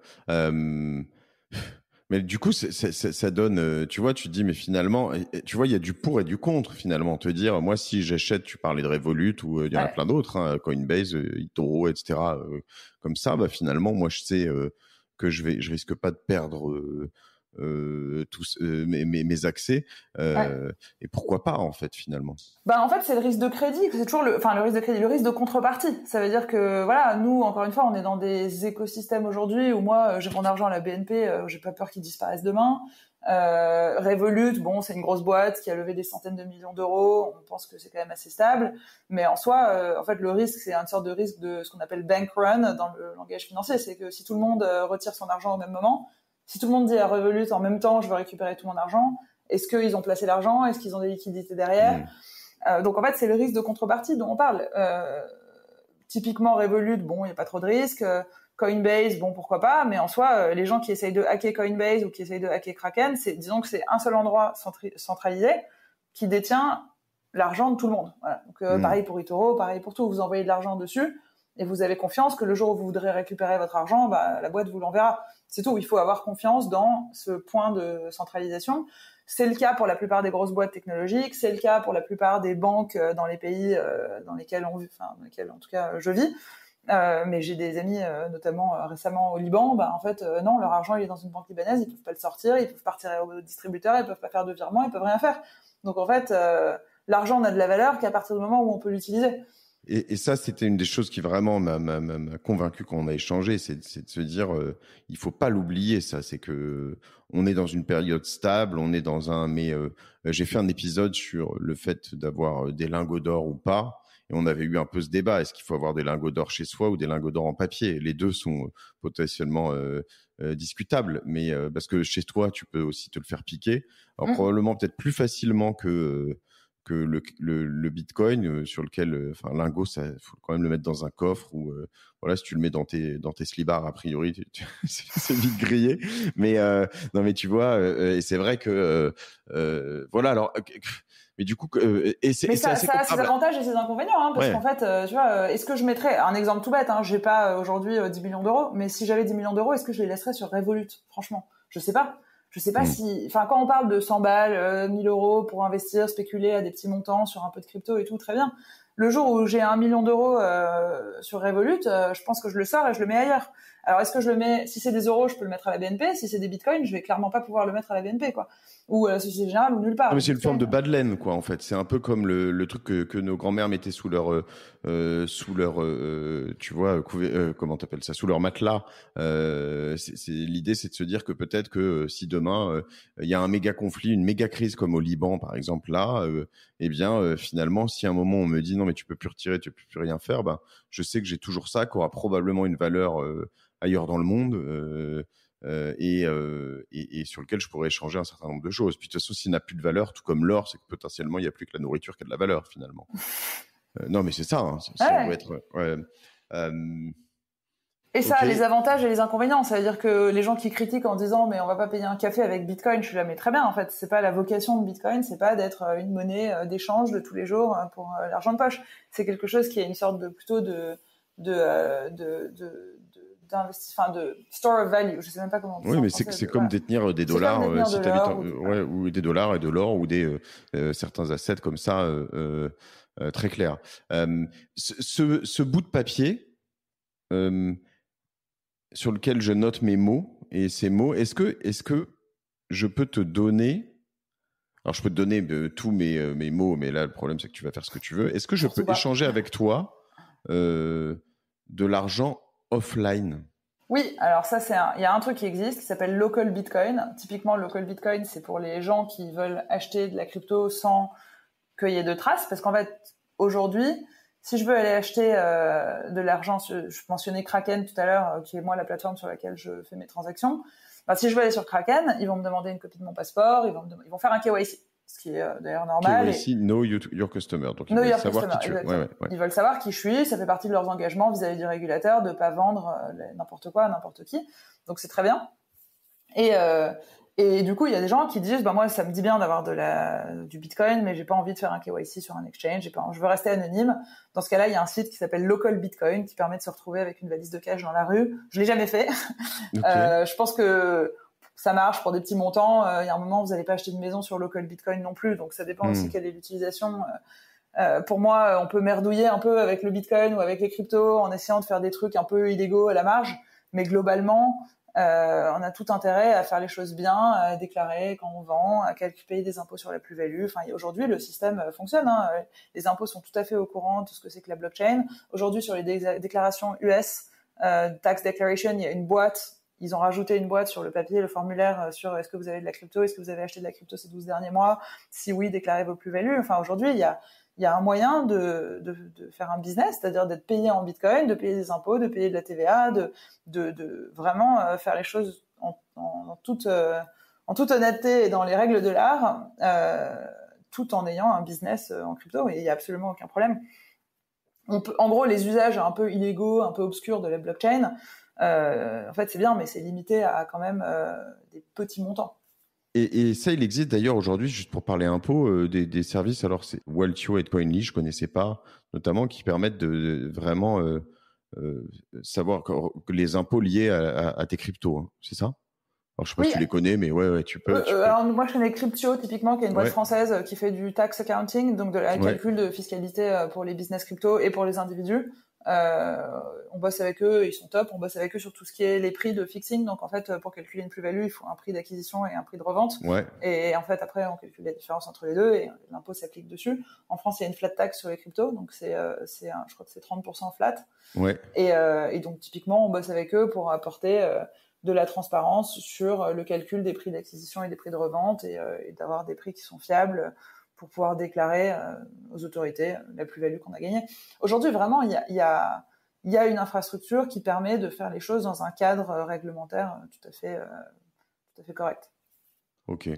Mais du coup, ça donne, tu vois, tu te dis, mais finalement, tu vois, il y a du pour et du contre, finalement. Te dire, moi, si j'achète, tu parlais de Revolut ou il y en a Ouais. plein d'autres, hein, Coinbase, eToro, etc., comme ça, bah, finalement, moi, je sais que je risque pas de perdre tous mes accès. Ouais. Et pourquoi pas, en fait, finalement. Bah, en fait, c'est le risque de crédit. C'est toujours le risque de crédit, le risque de contrepartie. Ça veut dire que, voilà, nous, encore une fois, on est dans des écosystèmes aujourd'hui où moi, j'ai mon argent à la BNP, j'ai pas peur qu'il disparaisse demain. Revolut, bon, c'est une grosse boîte qui a levé des centaines de millions d'euros. On pense que c'est quand même assez stable. Mais en soi, en fait, le risque, c'est une sorte de risque de ce qu'on appelle bank run dans le langage financier. C'est que si tout le monde retire son argent au même moment, si tout le monde dit à Revolut en même temps, je veux récupérer tout mon argent, est-ce qu'ils ont placé l'argent? Est-ce qu'ils ont des liquidités derrière? Donc en fait, c'est le risque de contrepartie dont on parle. Typiquement Revolut, bon, il n'y a pas trop de risques. Coinbase, bon, pourquoi pas, mais en soi, les gens qui essayent de hacker Coinbase ou qui essayent de hacker Kraken, disons que c'est un seul endroit centralisé qui détient l'argent de tout le monde. Voilà. Donc pareil pour eToro, pareil pour tout. Vous envoyez de l'argent dessus et vous avez confiance que le jour où vous voudrez récupérer votre argent, bah, la boîte vous l'enverra. C'est tout. Il faut avoir confiance dans ce point de centralisation. C'est le cas pour la plupart des grosses boîtes technologiques, c'est le cas pour la plupart des banques dans les pays dans lesquels en tout cas je vis. Mais j'ai des amis, notamment récemment au Liban, bah en fait non, leur argent il est dans une banque libanaise, ils peuvent pas le sortir, ils peuvent partir au distributeur, ils peuvent pas faire de virement, ils peuvent rien faire. Donc en fait, l'argent n'a de la valeur qu'à partir du moment où on peut l'utiliser. Et ça, c'était une des choses qui vraiment m'a convaincu quand on a échangé, c'est de se dire, il faut pas l'oublier, ça. C'est que on est dans une période stable, on est dans mais j'ai fait un épisode sur le fait d'avoir des lingots d'or ou pas, et on avait eu un peu ce débat. Est-ce qu'il faut avoir des lingots d'or chez soi ou des lingots d'or en papier? Les deux sont potentiellement discutables, mais parce que chez toi, tu peux aussi te le faire piquer. Alors probablement peut-être plus facilement que le Bitcoin sur lequel, enfin, lingot, ça faut quand même le mettre dans un coffre ou voilà, si tu le mets dans tes slibards, a priori, c'est vite grillé. Mais non, mais tu vois, et c'est vrai que voilà. Alors, mais du coup, et c'est ça a ses avantages et ses inconvénients, hein, parce qu'en fait, tu vois, est-ce que je mettrais un exemple tout bête, hein, j'ai pas aujourd'hui 10 millions d'euros, mais si j'avais 10 millions d'euros, est-ce que je les laisserais sur Revolut? Franchement, je sais pas. Je sais pas si, enfin, quand on parle de 100 balles, 1000 euros pour investir, spéculer à des petits montants sur un peu de crypto et tout, très bien. Le jour où j'ai 1 million d'euros sur Revolut, je pense que je le sors et je le mets ailleurs. Alors, est-ce que je le mets, si c'est des euros, je peux le mettre à la BNP, si c'est des bitcoins, je vais clairement pas pouvoir le mettre à la BNP, quoi. Ou à la Société Générale ou nulle part. Non, mais c'est une forme de bas de laine, quoi, en fait. C'est un peu comme le truc que nos grands-mères mettaient sous leur, tu vois, comment t'appelles ça, sous leur matelas. L'idée, c'est de se dire que peut-être que si demain il y a un méga conflit, une méga crise comme au Liban, par exemple, là, eh bien, finalement, si à un moment on me dit non, mais tu peux plus retirer, tu peux plus rien faire, ben, je sais que j'ai toujours ça, qui aura probablement une valeur ailleurs dans le monde. Et sur lequel je pourrais échanger un certain nombre de choses. Puis de toute façon, s'il n'a plus de valeur, tout comme l'or, c'est que potentiellement, il n'y a plus que la nourriture qui a de la valeur, finalement. Non, mais c'est ça. Hein, si on veut être... Et ça a les avantages et les inconvénients. Ça veut dire que les gens qui critiquent en disant mais on va pas payer un café avec Bitcoin, je suis là mais très bien. En fait, c'est pas la vocation de Bitcoin, c'est pas d'être une monnaie d'échange de tous les jours pour l'argent de poche. C'est quelque chose qui est une sorte de plutôt de store of value. Je sais même pas comment on dit. Oui, mais c'est comme détenir des dollars, si tu habites, ou des dollars et de l'or ou des certains assets comme ça, très clair. Ce bout de papier sur lequel je note mes mots et ces mots, est-ce que je peux te donner, alors je peux te donner tous mes mots, mais là le problème c'est que tu vas faire ce que tu veux. Est-ce que je peux échanger avec toi de l'argent offline? Oui, alors ça il y a un truc qui existe qui s'appelle local Bitcoin. Typiquement, local Bitcoin, c'est pour les gens qui veulent acheter de la crypto sans qu'il y ait de traces, parce qu'en fait, aujourd'hui, si je veux aller acheter de l'argent, je mentionnais Kraken tout à l'heure, qui est moi la plateforme sur laquelle je fais mes transactions. Ben, si je veux aller sur Kraken, ils vont me demander une copie de mon passeport, ils vont faire un KYC, ce qui est d'ailleurs normal. KYC, Know Your Customer. Donc, ils veulent savoir qui tu es. Ouais. Ils veulent savoir qui je suis, ça fait partie de leurs engagements vis-à-vis du régulateur de pas vendre n'importe quoi à n'importe qui. Donc c'est très bien. Et du coup, il y a des gens qui disent, bah moi, ça me dit bien d'avoir du Bitcoin, mais j'ai pas envie de faire un KYC sur un exchange. Je veux rester anonyme. Dans ce cas-là, il y a un site qui s'appelle Local Bitcoin qui permet de se retrouver avec une valise de cash dans la rue. Je l'ai jamais fait. Okay. Je pense que ça marche pour des petits montants. Il y a un moment, vous n'allez pas acheter une maison sur local Bitcoin non plus, donc ça dépend aussi quelle est l'utilisation. Pour moi, on peut merdouiller un peu avec le Bitcoin ou avec les cryptos en essayant de faire des trucs un peu illégaux à la marge, mais globalement, on a tout intérêt à faire les choses bien, à déclarer quand on vend, à payer des impôts sur la plus-value. Enfin, aujourd'hui, le système fonctionne. Les impôts sont tout à fait au courant de ce que c'est que la blockchain. Aujourd'hui, sur les déclarations US, tax declaration, il y a une boîte. Ils ont rajouté une boîte sur le papier, le formulaire sur est-ce que vous avez de la crypto, est-ce que vous avez acheté de la crypto ces 12 derniers mois, si oui, déclarez vos plus-values. Enfin, aujourd'hui, il y a un moyen de faire un business, c'est-à-dire d'être payé en Bitcoin, de payer des impôts, de payer de la TVA, de vraiment faire les choses en toute honnêteté et dans les règles de l'art, tout en ayant un business en crypto, et il n'y a absolument aucun problème. En gros, les usages un peu illégaux, un peu obscurs de la blockchain, en fait, c'est bien, mais c'est limité à quand même des petits montants. Et ça, il existe d'ailleurs aujourd'hui, juste pour parler impôts, des services, alors c'est Waltio et Coinly, je ne connaissais pas, notamment, qui permettent de vraiment savoir les impôts liés à tes cryptos, hein, c'est ça? Alors, je ne sais pas si tu les connais, mais ouais, tu peux. Alors, moi, je connais Cryptio, typiquement, qui est une boîte française qui fait du tax accounting, donc de la calcul de fiscalité pour les business crypto et pour les individus. On bosse avec eux, ils sont top. On bosse avec eux sur tout ce qui est les prix de fixing. Donc, en fait, pour calculer une plus-value, il faut un prix d'acquisition et un prix de revente. Ouais. Et en fait, après, on calcule la différence entre les deux et l'impôt s'applique dessus. En France, il y a une flat tax sur les cryptos, donc je crois que c'est 30% flat. Ouais. Et donc, typiquement, on bosse avec eux pour apporter de la transparence sur le calcul des prix d'acquisition et des prix de revente et d'avoir des prix qui sont fiables pour pouvoir déclarer aux autorités la plus-value qu'on a gagnée. Aujourd'hui, vraiment, il y a une infrastructure qui permet de faire les choses dans un cadre réglementaire tout à fait correct. Ok.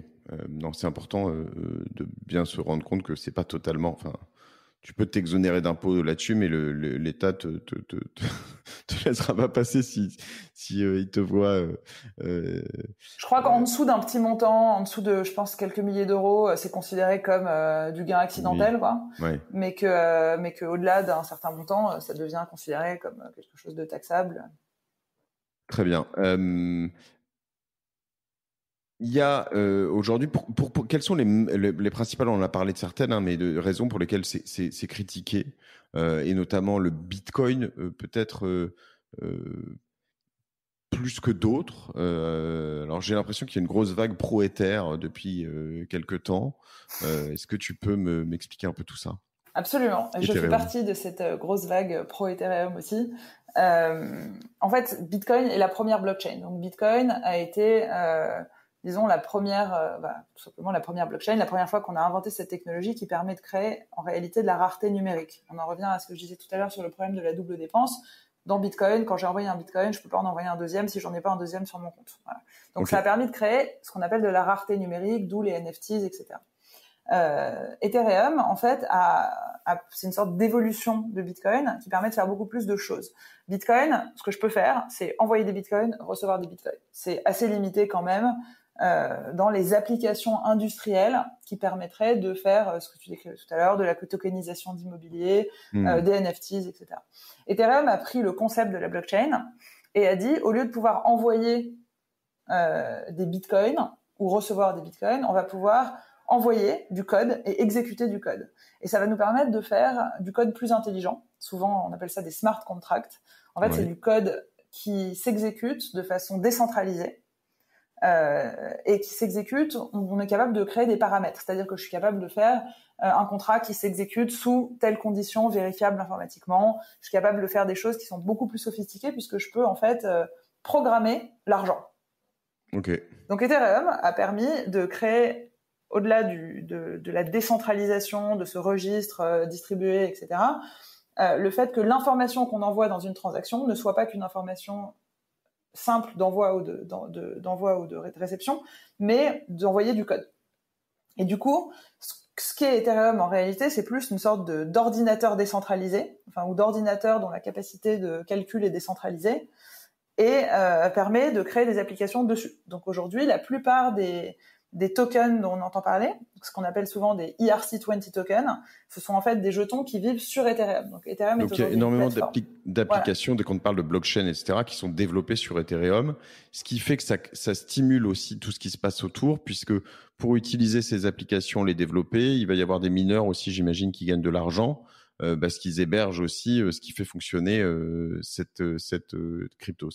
Non, c'est important de bien se rendre compte que c'est pas totalement... Enfin, tu peux t'exonérer d'impôts là-dessus, mais l'État te laissera pas passer si il te voit. Je crois qu'en dessous d'un petit montant, en dessous de, je pense, quelques milliers d'euros, c'est considéré comme du gain accidentel, quoi. Ouais. Mais que au-delà d'un certain montant, ça devient considéré comme quelque chose de taxable. Très bien. Il y a aujourd'hui, quelles sont les principales, on en a parlé de certaines, mais de raisons pour lesquelles c'est critiqué, et notamment le Bitcoin, peut-être plus que d'autres. Alors j'ai l'impression qu'il y a une grosse vague pro-Ether depuis quelques temps. Est-ce que tu peux m'expliquer un peu tout ça? Absolument. Je fais partie de cette grosse vague pro-Ethereum aussi. En fait, Bitcoin est la première blockchain. Donc Bitcoin a été disons la première, tout simplement la première blockchain, la première fois qu'on a inventé cette technologie qui permet de créer en réalité de la rareté numérique. On en revient à ce que je disais tout à l'heure sur le problème de la double dépense. Dans Bitcoin, quand j'ai envoyé un Bitcoin, je peux pas en envoyer un deuxième si j'en ai pas un deuxième sur mon compte. Voilà. Donc ça a permis de créer ce qu'on appelle de la rareté numérique, d'où les NFTs, etc. Ethereum, en fait, c'est une sorte d'évolution de Bitcoin qui permet de faire beaucoup plus de choses. Bitcoin, ce que je peux faire, c'est envoyer des Bitcoins, recevoir des Bitcoins. C'est assez limité quand même dans les applications industrielles qui permettraient de faire ce que tu décrivais tout à l'heure, de la tokenisation d'immobilier, des NFTs, etc. Ethereum a pris le concept de la blockchain et a dit, au lieu de pouvoir envoyer des Bitcoins ou recevoir des Bitcoins, on va pouvoir envoyer du code et exécuter du code. Et ça va nous permettre de faire du code plus intelligent. Souvent, on appelle ça des smart contracts. En fait, c'est du code qui s'exécute de façon décentralisée et qui s'exécute, on est capable de créer des paramètres. C'est-à-dire que je suis capable de faire un contrat qui s'exécute sous telle condition vérifiable informatiquement. Je suis capable de faire des choses qui sont beaucoup plus sophistiquées puisque je peux en fait programmer l'argent. Okay. Donc Ethereum a permis de créer, au-delà de la décentralisation de ce registre distribué, etc., le fait que l'information qu'on envoie dans une transaction ne soit pas qu'une information simple d'envoi ou de réception, mais d'envoyer du code. Et du coup, ce qu'est Ethereum en réalité, c'est plus une sorte d'ordinateur décentralisé, ou d'ordinateur dont la capacité de calcul est décentralisée, et permet de créer des applications dessus. Donc aujourd'hui, la plupart des des tokens dont on entend parler, ce qu'on appelle souvent des ERC20 tokens. Ce sont en fait des jetons qui vivent sur Ethereum. Donc Ethereum est Donc il y a aujourd'hui énormément une plateforme. d'applications, dès qu'on parle de blockchain, etc., qui sont développées sur Ethereum, ce qui fait que ça stimule aussi tout ce qui se passe autour, puisque pour utiliser ces applications, les développer, il va y avoir des mineurs aussi, j'imagine, qui gagnent de l'argent, parce qu'ils hébergent aussi ce qui fait fonctionner cette crypto.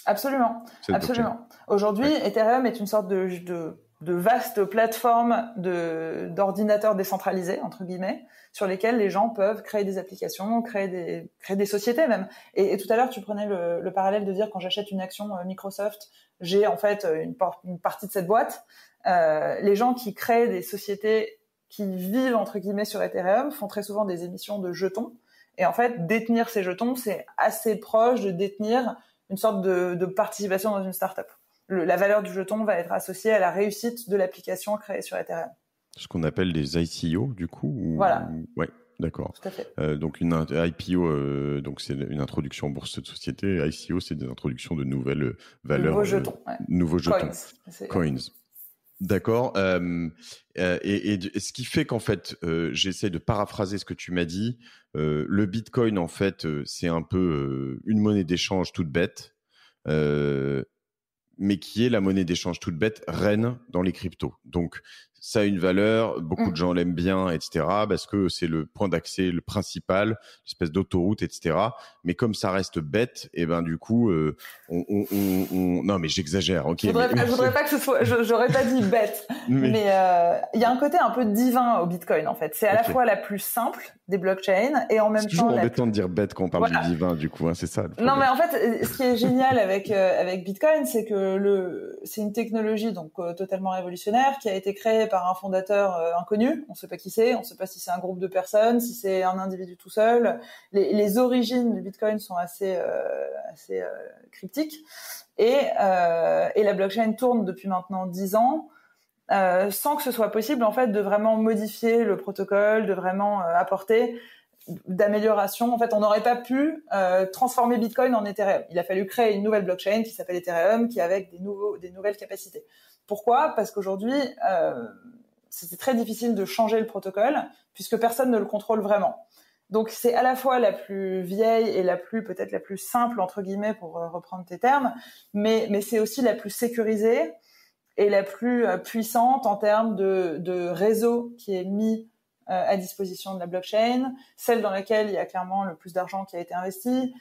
Absolument, absolument. Aujourd'hui, Ethereum est une sorte de vaste plateforme d'ordinateurs décentralisés, entre guillemets, sur lesquels les gens peuvent créer des applications, créer des sociétés même. Et tout à l'heure, tu prenais le parallèle de dire quand j'achète une action Microsoft, j'ai en fait une partie de cette boîte. Les gens qui créent des sociétés qui vivent, entre guillemets, sur Ethereum font très souvent des émissions de jetons. Et en fait, détenir ces jetons, c'est assez proche de détenir une sorte de participation dans une startup. La valeur du jeton va être associée à la réussite de l'application créée sur Ethereum. Ce qu'on appelle des ICO, du coup. Voilà. Ouais, d'accord. Tout à fait. Donc une IPO, donc c'est une introduction en bourse de société. ICO, c'est des introductions de nouvelles valeurs. Nouveaux jetons. Ouais. Nouveaux jetons. Coins. D'accord. Et ce qui fait qu'en fait, j'essaie de paraphraser ce que tu m'as dit. Le Bitcoin, en fait, c'est un peu une monnaie d'échange toute bête, mais qui est la monnaie d'échange toute bête reine dans les cryptos. Donc, ça a une valeur, beaucoup de gens l'aiment bien, etc., parce que c'est le point d'accès le principal, l'espèce d'autoroute, etc. Mais comme ça reste bête, et ben du coup, non, mais j'exagère, ok. Je voudrais pas que ce soit, j'aurais pas dit bête, mais il y a un côté un peu divin au Bitcoin en fait. C'est à la fois la plus simple des blockchains et en même temps. C'est toujours embêtant de dire bête quand on parle du divin, du coup, hein, c'est ça. Non, mais en fait, ce qui est génial avec Bitcoin, c'est que c'est une technologie donc totalement révolutionnaire qui a été créée par un fondateur inconnu. On sait pas qui c'est, on sait pas si c'est un groupe de personnes, si c'est un individu tout seul. Les origines du Bitcoin sont assez cryptiques et la blockchain tourne depuis maintenant 10 ans. Sans que ce soit possible en fait de vraiment modifier le protocole, de vraiment apporter d'amélioration. En fait, on n'aurait pas pu transformer Bitcoin en Ethereum. Il a fallu créer une nouvelle blockchain qui s'appelle Ethereum, qui avec des nouvelles capacités. Pourquoi ? Parce qu'aujourd'hui, c'était très difficile de changer le protocole puisque personne ne le contrôle vraiment. Donc c'est à la fois la plus vieille et peut-être la plus simple entre guillemets pour reprendre tes termes, mais c'est aussi la plus sécurisée et la plus puissante en termes de réseau qui est mis à disposition de la blockchain, celle dans laquelle il y a clairement le plus d'argent qui a été investi,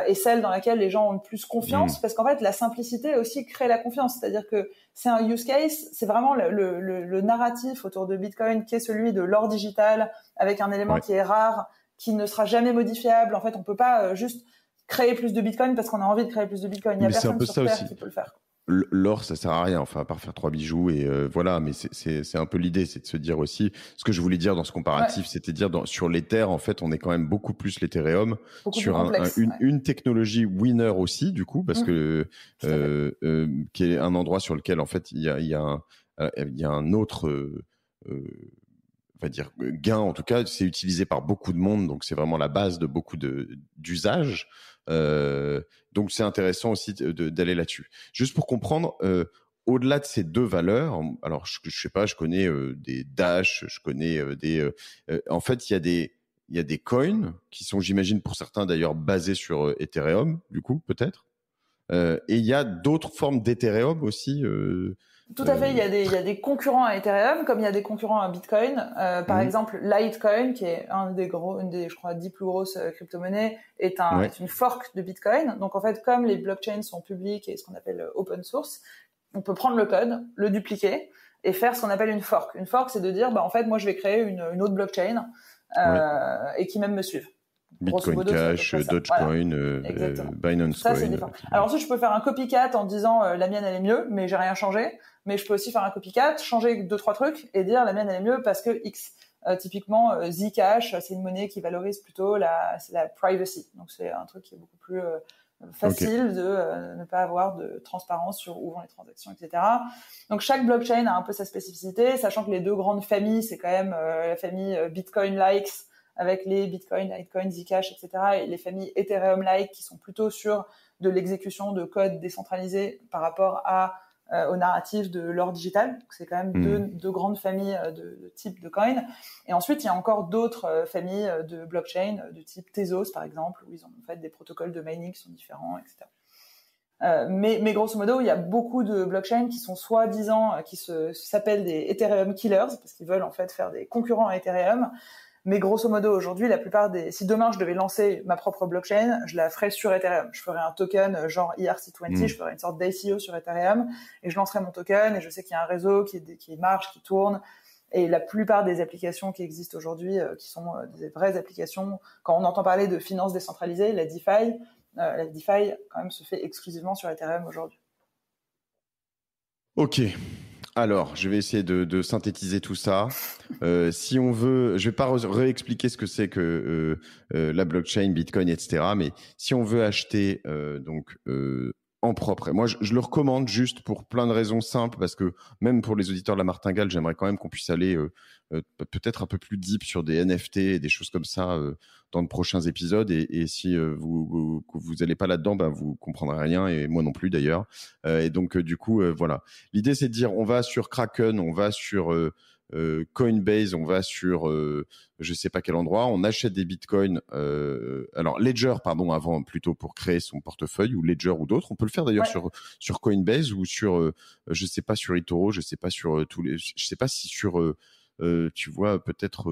et celle dans laquelle les gens ont le plus confiance, parce qu'en fait la simplicité aussi crée la confiance, c'est-à-dire que c'est un use case, c'est vraiment le narratif autour de Bitcoin qui est celui de l'or digital avec un élément qui est rare, qui ne sera jamais modifiable. En fait, on peut pas juste créer plus de Bitcoin parce qu'on a envie de créer plus de Bitcoin. Il y a personne sur Terre qui peut le faire. L'or, ça sert à rien, enfin, à part faire 3 bijoux et voilà. Mais c'est un peu l'idée, c'est de se dire aussi, ce que je voulais dire dans ce comparatif, c'était dire sur l'Ether, en fait, on est quand même beaucoup plus l'Ethereum sur une technologie winner aussi, du coup, parce que qui est un endroit sur lequel en fait il y a un autre on va dire gain, en tout cas, c'est utilisé par beaucoup de monde, donc c'est vraiment la base de beaucoup d'usages. Donc c'est intéressant aussi d'aller là-dessus. Juste pour comprendre, au-delà de ces deux valeurs, alors je sais pas, je connais des Dash, je connais en fait il y a des coins qui sont, j'imagine pour certains d'ailleurs, basés sur Ethereum, du coup peut-être. Et il y a d'autres formes d'Ethereum aussi. Tout à fait, il y a des concurrents à Ethereum, comme il y a des concurrents à Bitcoin. Par exemple, Litecoin, qui est une des, je crois, 10 plus grosses crypto-monnaies, est une fork de Bitcoin. Donc, en fait, comme les blockchains sont publiques et ce qu'on appelle open source, on peut prendre le code, le dupliquer et faire ce qu'on appelle une fork. Une fork, c'est de dire, en fait, moi, je vais créer une autre blockchain, et qui même me suive. Bitcoin Cash, Dogecoin, Binance Coin. Alors ensuite, je peux faire un copycat en disant la mienne elle est mieux, mais j'ai rien changé. Mais je peux aussi faire un copycat, changer 2-3 trucs et dire la mienne elle est mieux parce que X. Typiquement, Zcash, c'est une monnaie qui valorise plutôt la privacy. Donc c'est un truc qui est beaucoup plus facile de ne pas avoir de transparence sur où vont les transactions, etc. Donc chaque blockchain a un peu sa spécificité, sachant que les deux grandes familles, c'est quand même la famille Bitcoin-likes, avec les Bitcoin, Litecoin, Zcash, etc. et les familles Ethereum-like qui sont plutôt sur de l'exécution de code décentralisé par rapport à au narratif de l'or digital. Donc, c'est quand même deux grandes familles de type de coin. Et ensuite, il y a encore d'autres familles de blockchain, de type Tezos, par exemple, où ils ont en fait des protocoles de mining qui sont différents, etc. Mais grosso modo, il y a beaucoup de blockchains qui sont soi-disant, qui s'appellent des Ethereum killers, parce qu'ils veulent en fait faire des concurrents à Ethereum. Mais grosso modo, aujourd'hui, la plupart si demain je devais lancer ma propre blockchain, je la ferais sur Ethereum. Je ferais un token genre ERC20, je ferais une sorte d'ICO sur Ethereum, et je lancerais mon token, et je sais qu'il y a un réseau qui marche, qui tourne. Et la plupart des applications qui existent aujourd'hui, qui sont des vraies applications, quand on entend parler de finance décentralisée, la DeFi, quand même, se fait exclusivement sur Ethereum aujourd'hui. Ok. Alors, je vais essayer de synthétiser tout ça. Si on veut, je vais pas réexpliquer ce que c'est que la blockchain, Bitcoin, etc. Mais si on veut acheter en propre, et moi je le recommande juste pour plein de raisons simples, parce que même pour les auditeurs de la Martingale, j'aimerais quand même qu'on puisse aller peut-être un peu plus deep sur des NFT et des choses comme ça dans de prochains épisodes. Et si vous allez pas là-dedans, ben vous comprendrez rien, et moi non plus d'ailleurs. Et donc du coup, voilà. L'idée, c'est de dire, on va sur Kraken, on va sur Coinbase, on va sur je sais pas quel endroit, on achète des bitcoins, alors Ledger pardon, avant, plutôt, pour créer son portefeuille, ou Ledger ou d'autres. On peut le faire d'ailleurs sur Coinbase, ou sur je sais pas, sur eToro, je sais pas sur je sais pas si sur tu vois, peut-être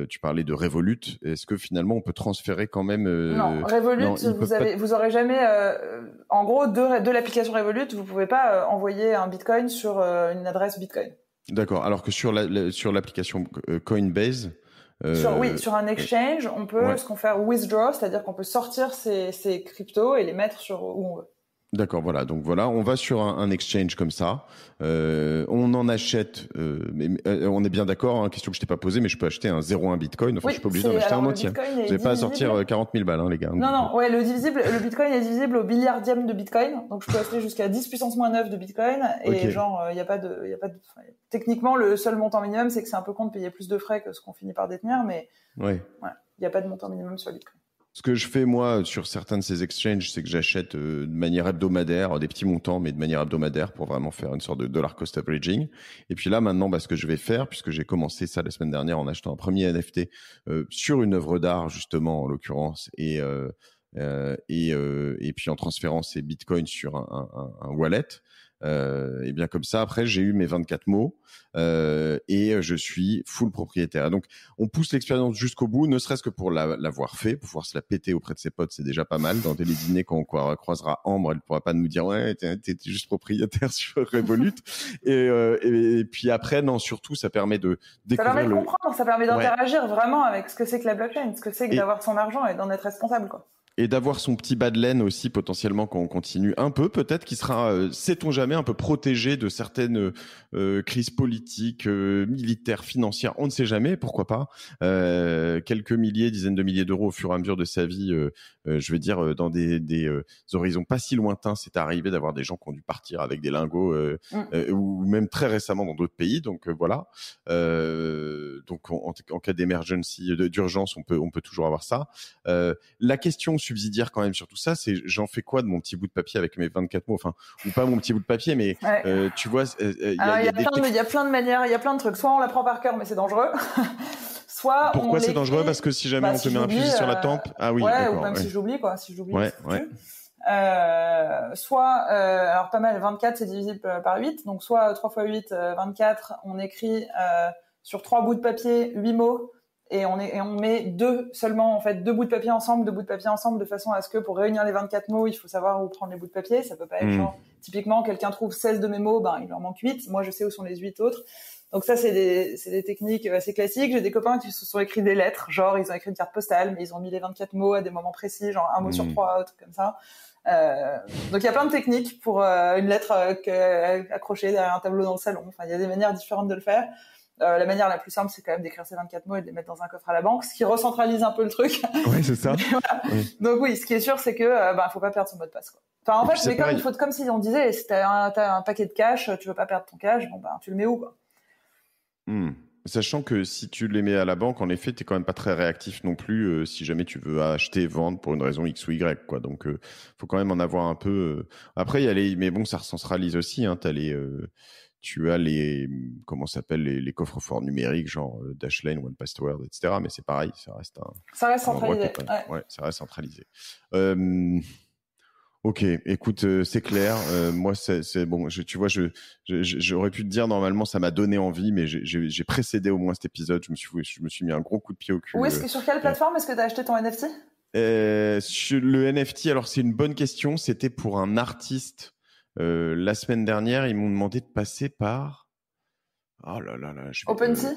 tu parlais de Revolut. Est-ce que finalement on peut transférer quand même Non, Revolut, non, vous aurez jamais. En gros, de l'application Revolut, vous pouvez pas envoyer un Bitcoin sur une adresse Bitcoin. D'accord. Alors que sur l'application Coinbase. Sur un exchange, on peut ce qu'on fait withdraw, c'est-à-dire qu'on peut sortir ces cryptos et les mettre sur où on veut. D'accord, voilà. Donc voilà, on va sur un exchange comme ça. On en achète, mais on est bien d'accord, hein, question que je t'ai pas posée, mais je peux acheter un 0,1 Bitcoin. Enfin, je suis pas obligé d'en acheter un entier. Vous n'allez pas à sortir 40 000 balles, hein, les gars. Non, ouais, le Bitcoin est divisible au billiardième de Bitcoin. Donc je peux acheter jusqu'à 10 puissance moins 9 de Bitcoin. Et genre, y a pas de, techniquement, le seul montant minimum, c'est que c'est un peu con de payer plus de frais que ce qu'on finit par détenir, mais il y a pas de montant minimum sur Bitcoin. Ce que je fais, moi, sur certains de ces exchanges, c'est que j'achète de manière hebdomadaire, des petits montants, mais de manière hebdomadaire, pour vraiment faire une sorte de dollar cost averaging. Et puis là, maintenant, ce que je vais faire, puisque j'ai commencé ça la semaine dernière en achetant un premier NFT sur une œuvre d'art, justement, en l'occurrence, et puis en transférant ces bitcoins sur un wallet. Et bien comme ça, après, j'ai eu mes 24 mots et je suis full propriétaire. Donc, on pousse l'expérience jusqu'au bout, ne serait-ce que pour l'avoir fait, pour pouvoir se la péter auprès de ses potes, c'est déjà pas mal. Dans les dîners, quand on croisera Ambre, elle pourra pas nous dire ouais, t'es juste propriétaire sur Revolut. Et puis après, non, surtout, ça permet de découvrir. Ça permet de comprendre, ça permet d'interagir vraiment avec ce que c'est que la blockchain, ce que c'est que d'avoir son argent et d'en être responsable, quoi. Et d'avoir son petit bas de laine aussi, potentiellement, quand on continue un peu, peut-être qu'il sera, sait-on jamais, un peu protégé de certaines crises politiques, militaires, financières. On ne sait jamais, pourquoi pas. Quelques milliers, dizaines de milliers d'euros au fur et à mesure de sa vie, je veux dire, dans des horizons pas si lointains, c'est arrivé d'avoir des gens qui ont dû partir avec des lingots, ou même très récemment dans d'autres pays. Donc voilà. Donc en cas d'emergency, d'urgence, on peut toujours avoir ça. La question subsidiaire quand même sur tout ça, c'est j'en fais quoi de mon petit bout de papier avec mes 24 mots, enfin, ou pas mon petit bout de papier, mais tu vois, il y a plein de manières, il y a plein de trucs. Soit on l'apprend par cœur, mais c'est dangereux. Soit pourquoi c'est dangereux? Parce que si jamais on te met un fusil sur la tempe, ou même si j'oublie, soit, alors pas mal, 24 c'est divisible par 8, donc soit 3 x 8, 24, on écrit sur 3 bouts de papier 8 mots, et on met deux bouts de papier ensemble, de façon à ce que pour réunir les 24 mots, il faut savoir où prendre les bouts de papier. Ça peut pas être genre, typiquement, quelqu'un trouve 16 de mes mots, il leur manque 8. Moi, je sais où sont les 8 autres. Donc ça, c'est des techniques assez classiques. J'ai des copains qui se sont écrits des lettres, genre, ils ont écrit une carte postale, mais ils ont mis les 24 mots à des moments précis, genre un mot sur 3, un truc comme ça. Donc il y a plein de techniques pour une lettre accrochée derrière un tableau dans le salon. Enfin, il y a des manières différentes de le faire. La manière la plus simple, c'est quand même d'écrire ces 24 mots et de les mettre dans un coffre à la banque, ce qui recentralise un peu le truc. Oui, c'est ça. Voilà. Oui. Donc oui, ce qui est sûr, c'est que faut pas perdre son mot de passe, quoi. Enfin, en fait, c'est comme si on disait, si t'as un paquet de cash, tu veux pas perdre ton cash, tu le mets où, quoi. Sachant que si tu les mets à la banque, en effet, tu n'es quand même pas très réactif non plus si jamais tu veux acheter et vendre pour une raison X ou Y, quoi. Donc, faut quand même en avoir un peu. Après, il y a les. Mais bon, ça centralise aussi. Hein. Tu as les. Comment ça s'appelle les coffres-forts numériques, genre Dashlane, OnePassword, etc. Mais c'est pareil, ça reste un. Ça reste centralisé. Ouais, ça reste centralisé. Ok, écoute, c'est clair. Moi, c'est bon. Tu vois, j'aurais pu te dire normalement, ça m'a donné envie, mais j'ai précédé au moins cet épisode. Je me suis mis un gros coup de pied au cul. Sur quelle plateforme est-ce que tu as acheté ton NFT? Sur le NFT, alors c'est une bonne question. C'était pour un artiste. La semaine dernière, ils m'ont demandé de passer par. Oh là là là. OpenSea?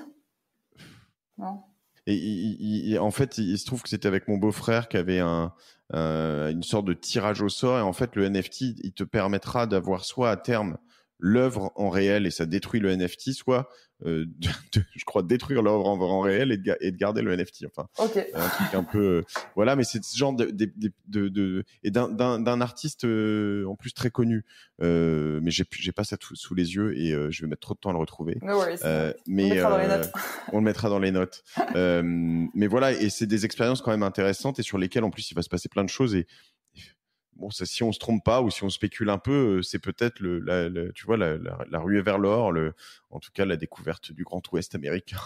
Non. Et en fait, il se trouve que c'était avec mon beau-frère qui avait une sorte de tirage au sort. Et en fait, le NFT, il te permettra d'avoir soit à terme l'œuvre en réel et ça détruit le NFT, soit, je crois, détruire l'œuvre en réel et de garder le NFT. Enfin, un truc un peu... voilà, mais c'est ce genre et d'un artiste en plus très connu. Mais j'ai pas ça sous les yeux et je vais mettre trop de temps à le retrouver. No worries. Mais, on le mettra dans les notes. On le mettra dans les notes. Mais voilà, et c'est des expériences quand même intéressantes et sur lesquelles en plus il va se passer plein de choses et bon, ça, si on se trompe pas ou si on spécule un peu, c'est peut-être tu vois, la ruée vers l'or, en tout cas la découverte du Grand Ouest américain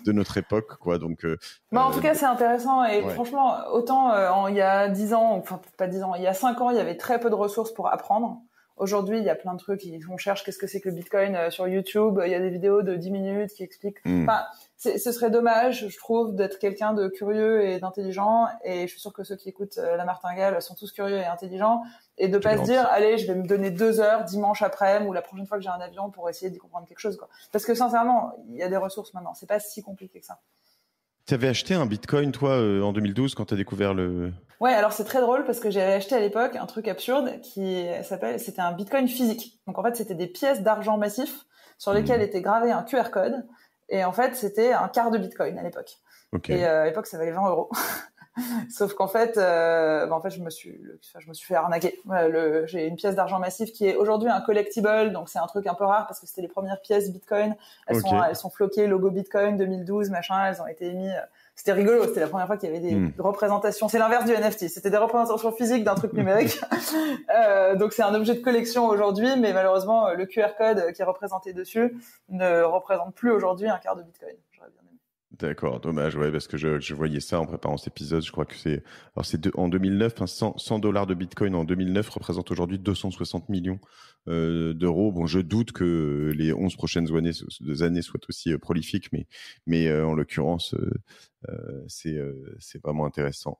de notre époque, quoi. Donc, en tout cas, c'est intéressant et franchement, autant il y a 10 ans, enfin pas 10 ans, il y a 5 ans, il y avait très peu de ressources pour apprendre. Aujourd'hui, il y a plein de trucs. On cherche qu'est-ce que c'est que le Bitcoin sur YouTube. Il y a des vidéos de 10 minutes qui expliquent. Enfin, ce serait dommage, je trouve, d'être quelqu'un de curieux et d'intelligent. Et je suis sûre que ceux qui écoutent La Martingale sont tous curieux et intelligents. Et de pas se dire, allez, je vais me donner 2 heures dimanche après-midi ou la prochaine fois que j'ai un avion pour essayer d'y comprendre quelque chose, quoi. Parce que sincèrement, il y a des ressources maintenant. C'est pas si compliqué que ça. Tu avais acheté un Bitcoin, toi, en 2012, quand tu as découvert le... Ouais, alors c'est très drôle parce que j'avais acheté à l'époque un truc absurde c'était un Bitcoin physique. Donc en fait, c'était des pièces d'argent massif sur lesquelles était gravé un QR code. Et en fait, c'était un quart de Bitcoin à l'époque. Et à l'époque, ça valait 20 €. Sauf qu'en fait, je me suis fait arnaquer. J'ai une pièce d'argent massif qui est aujourd'hui un collectible, donc c'est un truc un peu rare parce que c'était les premières pièces Bitcoin. Elles sont floquées, logo Bitcoin 2012, machin. Elles ont été émises. C'était rigolo. C'était la première fois qu'il y avait des représentations. C'est l'inverse du NFT. C'était des représentations physiques d'un truc numérique. Donc c'est un objet de collection aujourd'hui, mais malheureusement, le QR code qui est représenté dessus ne représente plus aujourd'hui un quart de Bitcoin. J'aurais bien aimé. D'accord, dommage, ouais, parce que je voyais ça en préparant cet épisode. Je crois que en 2009, hein, $100 de Bitcoin en 2009 représente aujourd'hui 260 millions d'euros. Bon, je doute que les 11 prochaines années soient aussi prolifiques, mais en l'occurrence, c'est vraiment intéressant.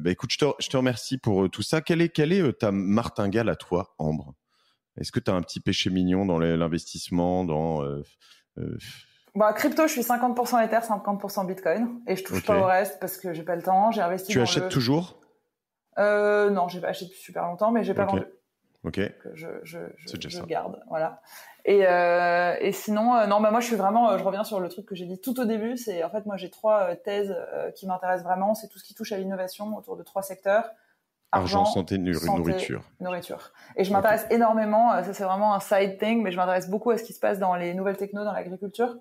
Écoute, je te remercie pour tout ça. Quelle est ta martingale à toi, Ambre? Est-ce que tu as un petit péché mignon dans l'investissement, Crypto, je suis 50% Ether, 50% Bitcoin. Et je touche pas au reste parce que j'ai pas le temps. J'ai investi Tu achètes toujours? Non, j'ai pas acheté depuis super longtemps, mais j'ai pas vendu. Ok. Je garde, voilà. Et sinon, moi je suis vraiment, je reviens sur le truc que j'ai dit tout au début, c'est en fait moi j'ai 3 thèses qui m'intéressent vraiment, c'est tout ce qui touche à l'innovation autour de 3 secteurs. Argent, santé, nourriture. Et je m'intéresse énormément, ça c'est vraiment un side thing, mais je m'intéresse beaucoup à ce qui se passe dans les nouvelles technos, dans l'agriculture,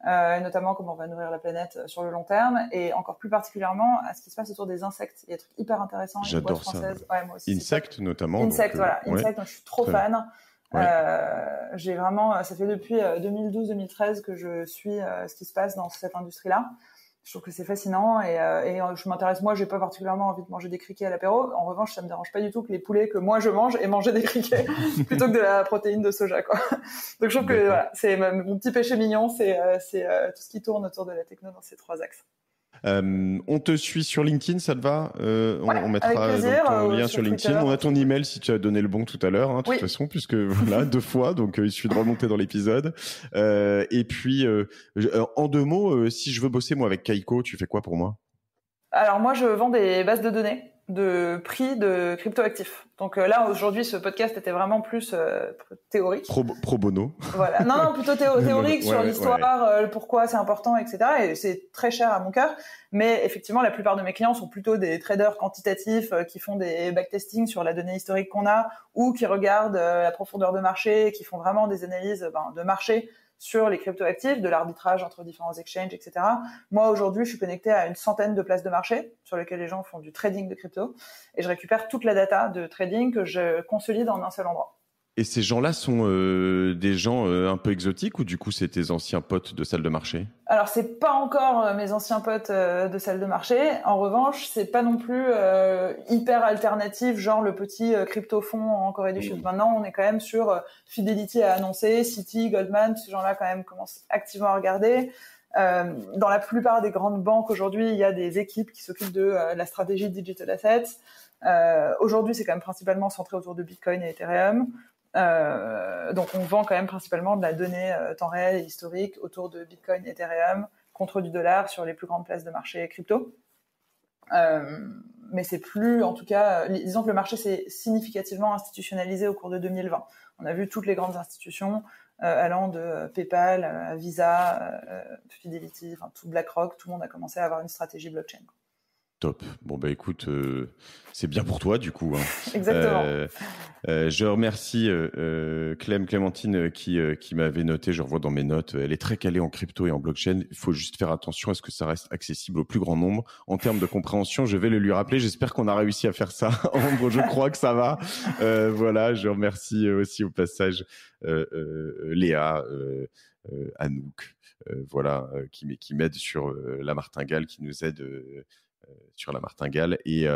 notamment comment on va nourrir la planète sur le long terme, et encore plus particulièrement à ce qui se passe autour des insectes. Il y a des trucs hyper intéressants. J'adore ça. Ouais, moi aussi. Insectes notamment. Insectes, voilà. Insectes, je suis trop fan. J'ai vraiment, ça fait depuis 2012-2013 que je suis ce qui se passe dans cette industrie-là. Je trouve que c'est fascinant et je m'intéresse. Moi, j'ai pas particulièrement envie de manger des criquets à l'apéro. En revanche, ça me dérange pas du tout que les poulets que moi je mange aient mangé des criquets plutôt que de la protéine de soja, quoi. Donc je trouve que voilà, c'est mon petit péché mignon, c'est tout ce qui tourne autour de la techno dans ces 3 axes. On te suit sur LinkedIn, ça te va? On mettra ton lien sur LinkedIn. Twitter, on a ton email si tu as donné le bon tout à l'heure, hein, de toute façon, puisque voilà, 2 fois, donc il suffit de remonter dans l'épisode. Et puis, en 2 mots, si je veux bosser moi avec Kaiko, tu fais quoi pour moi? Alors moi, je vends des bases de données de prix de cryptoactifs. Donc là, aujourd'hui, ce podcast était vraiment plus théorique. Pro bono. Voilà. Non, plutôt théorique sur l'histoire, pourquoi c'est important, etc. Et c'est très cher à mon cœur. Mais effectivement, la plupart de mes clients sont plutôt des traders quantitatifs qui font des backtesting sur la donnée historique qu'on a ou qui regardent la profondeur de marché, qui font vraiment des analyses de marché sur les cryptoactifs, de l'arbitrage entre différents exchanges, etc. Moi, aujourd'hui, je suis connecté à une centaine de places de marché sur lesquelles les gens font du trading de crypto et je récupère toute la data de trading que je consolide en un seul endroit. Et ces gens-là sont des gens un peu exotiques ou du coup c'est tes anciens potes de salle de marché? Alors c'est pas encore mes anciens potes de salle de marché. En revanche, c'est pas non plus hyper alternatif, genre le petit crypto-fonds en Corée du Sud. Maintenant, on est quand même sur Fidelity à annoncer, Citi, Goldman, ces gens-là quand même commencent activement à regarder. Dans la plupart des grandes banques aujourd'hui, il y a des équipes qui s'occupent de la stratégie digital assets. Aujourd'hui, c'est quand même principalement centré autour de Bitcoin et Ethereum. Donc on vend quand même principalement de la donnée temps réel et historique autour de Bitcoin et Ethereum contre du dollar sur les plus grandes places de marché crypto. Mais c'est plus, en tout cas, disons que le marché s'est significativement institutionnalisé au cours de 2020. On a vu toutes les grandes institutions allant de PayPal, Visa, Fidelity, enfin tout BlackRock, tout le monde a commencé à avoir une stratégie blockchain. Top. Bon, bah écoute, c'est bien pour toi, du coup. Hein. Exactement. Je remercie Clémentine qui m'avait noté, je revois dans mes notes, elle est très calée en crypto et en blockchain. Il faut juste faire attention à ce que ça reste accessible au plus grand nombre. En termes de compréhension, je vais le lui rappeler. J'espère qu'on a réussi à faire ça. Ambre, je crois que ça va. Voilà, je remercie aussi au passage Léa, Anouk, voilà, qui m'aide sur la martingale, qui nous aide sur la martingale et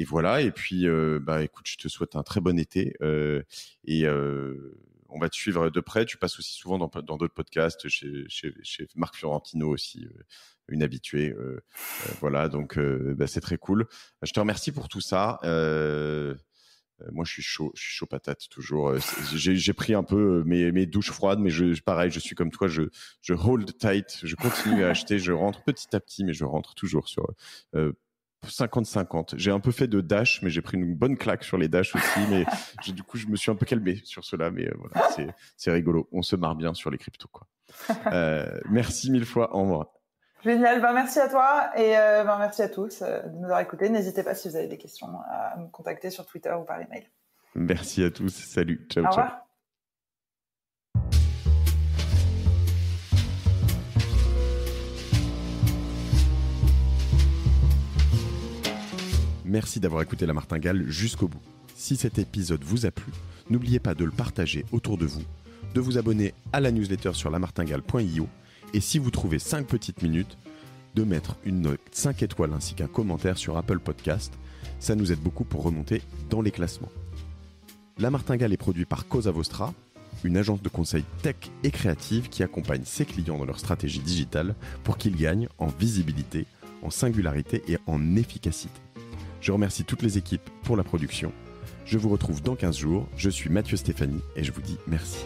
voilà. Et puis bah écoute, je te souhaite un très bon été et on va te suivre de près. Tu passes aussi souvent dans d'autres podcasts chez Marc Fiorentino aussi, une habituée. Voilà, donc bah, c'est très cool. Je te remercie pour tout ça. Moi, je suis chaud patate toujours. J'ai pris un peu mes douches froides, mais pareil, je suis comme toi, je hold tight, je continue à acheter, je rentre petit à petit, mais je rentre toujours sur 50-50. J'ai un peu fait de dash, mais j'ai pris une bonne claque sur les dash aussi, mais du coup, je me suis un peu calmé sur cela, mais voilà, c'est rigolo. On se marre bien sur les cryptos, quoi. Merci mille fois, Ambre. Génial, merci à toi et merci à tous de nous avoir écoutés. N'hésitez pas si vous avez des questions à me contacter sur Twitter ou par email. Merci à tous, salut, ciao, Au ciao. revoir. Merci d'avoir écouté La Martingale jusqu'au bout. Si cet épisode vous a plu, n'oubliez pas de le partager autour de vous, de vous abonner à la newsletter sur lamartingale.io et si vous trouvez 5 petites minutes, de mettre une note 5 étoiles ainsi qu'un commentaire sur Apple Podcast. Ça nous aide beaucoup pour remonter dans les classements. La Martingale est produit par Cosa Vostra, une agence de conseil tech et créative qui accompagne ses clients dans leur stratégie digitale pour qu'ils gagnent en visibilité, en singularité et en efficacité. Je remercie toutes les équipes pour la production. Je vous retrouve dans 15 jours. Je suis Mathieu Stéphanie et je vous dis merci.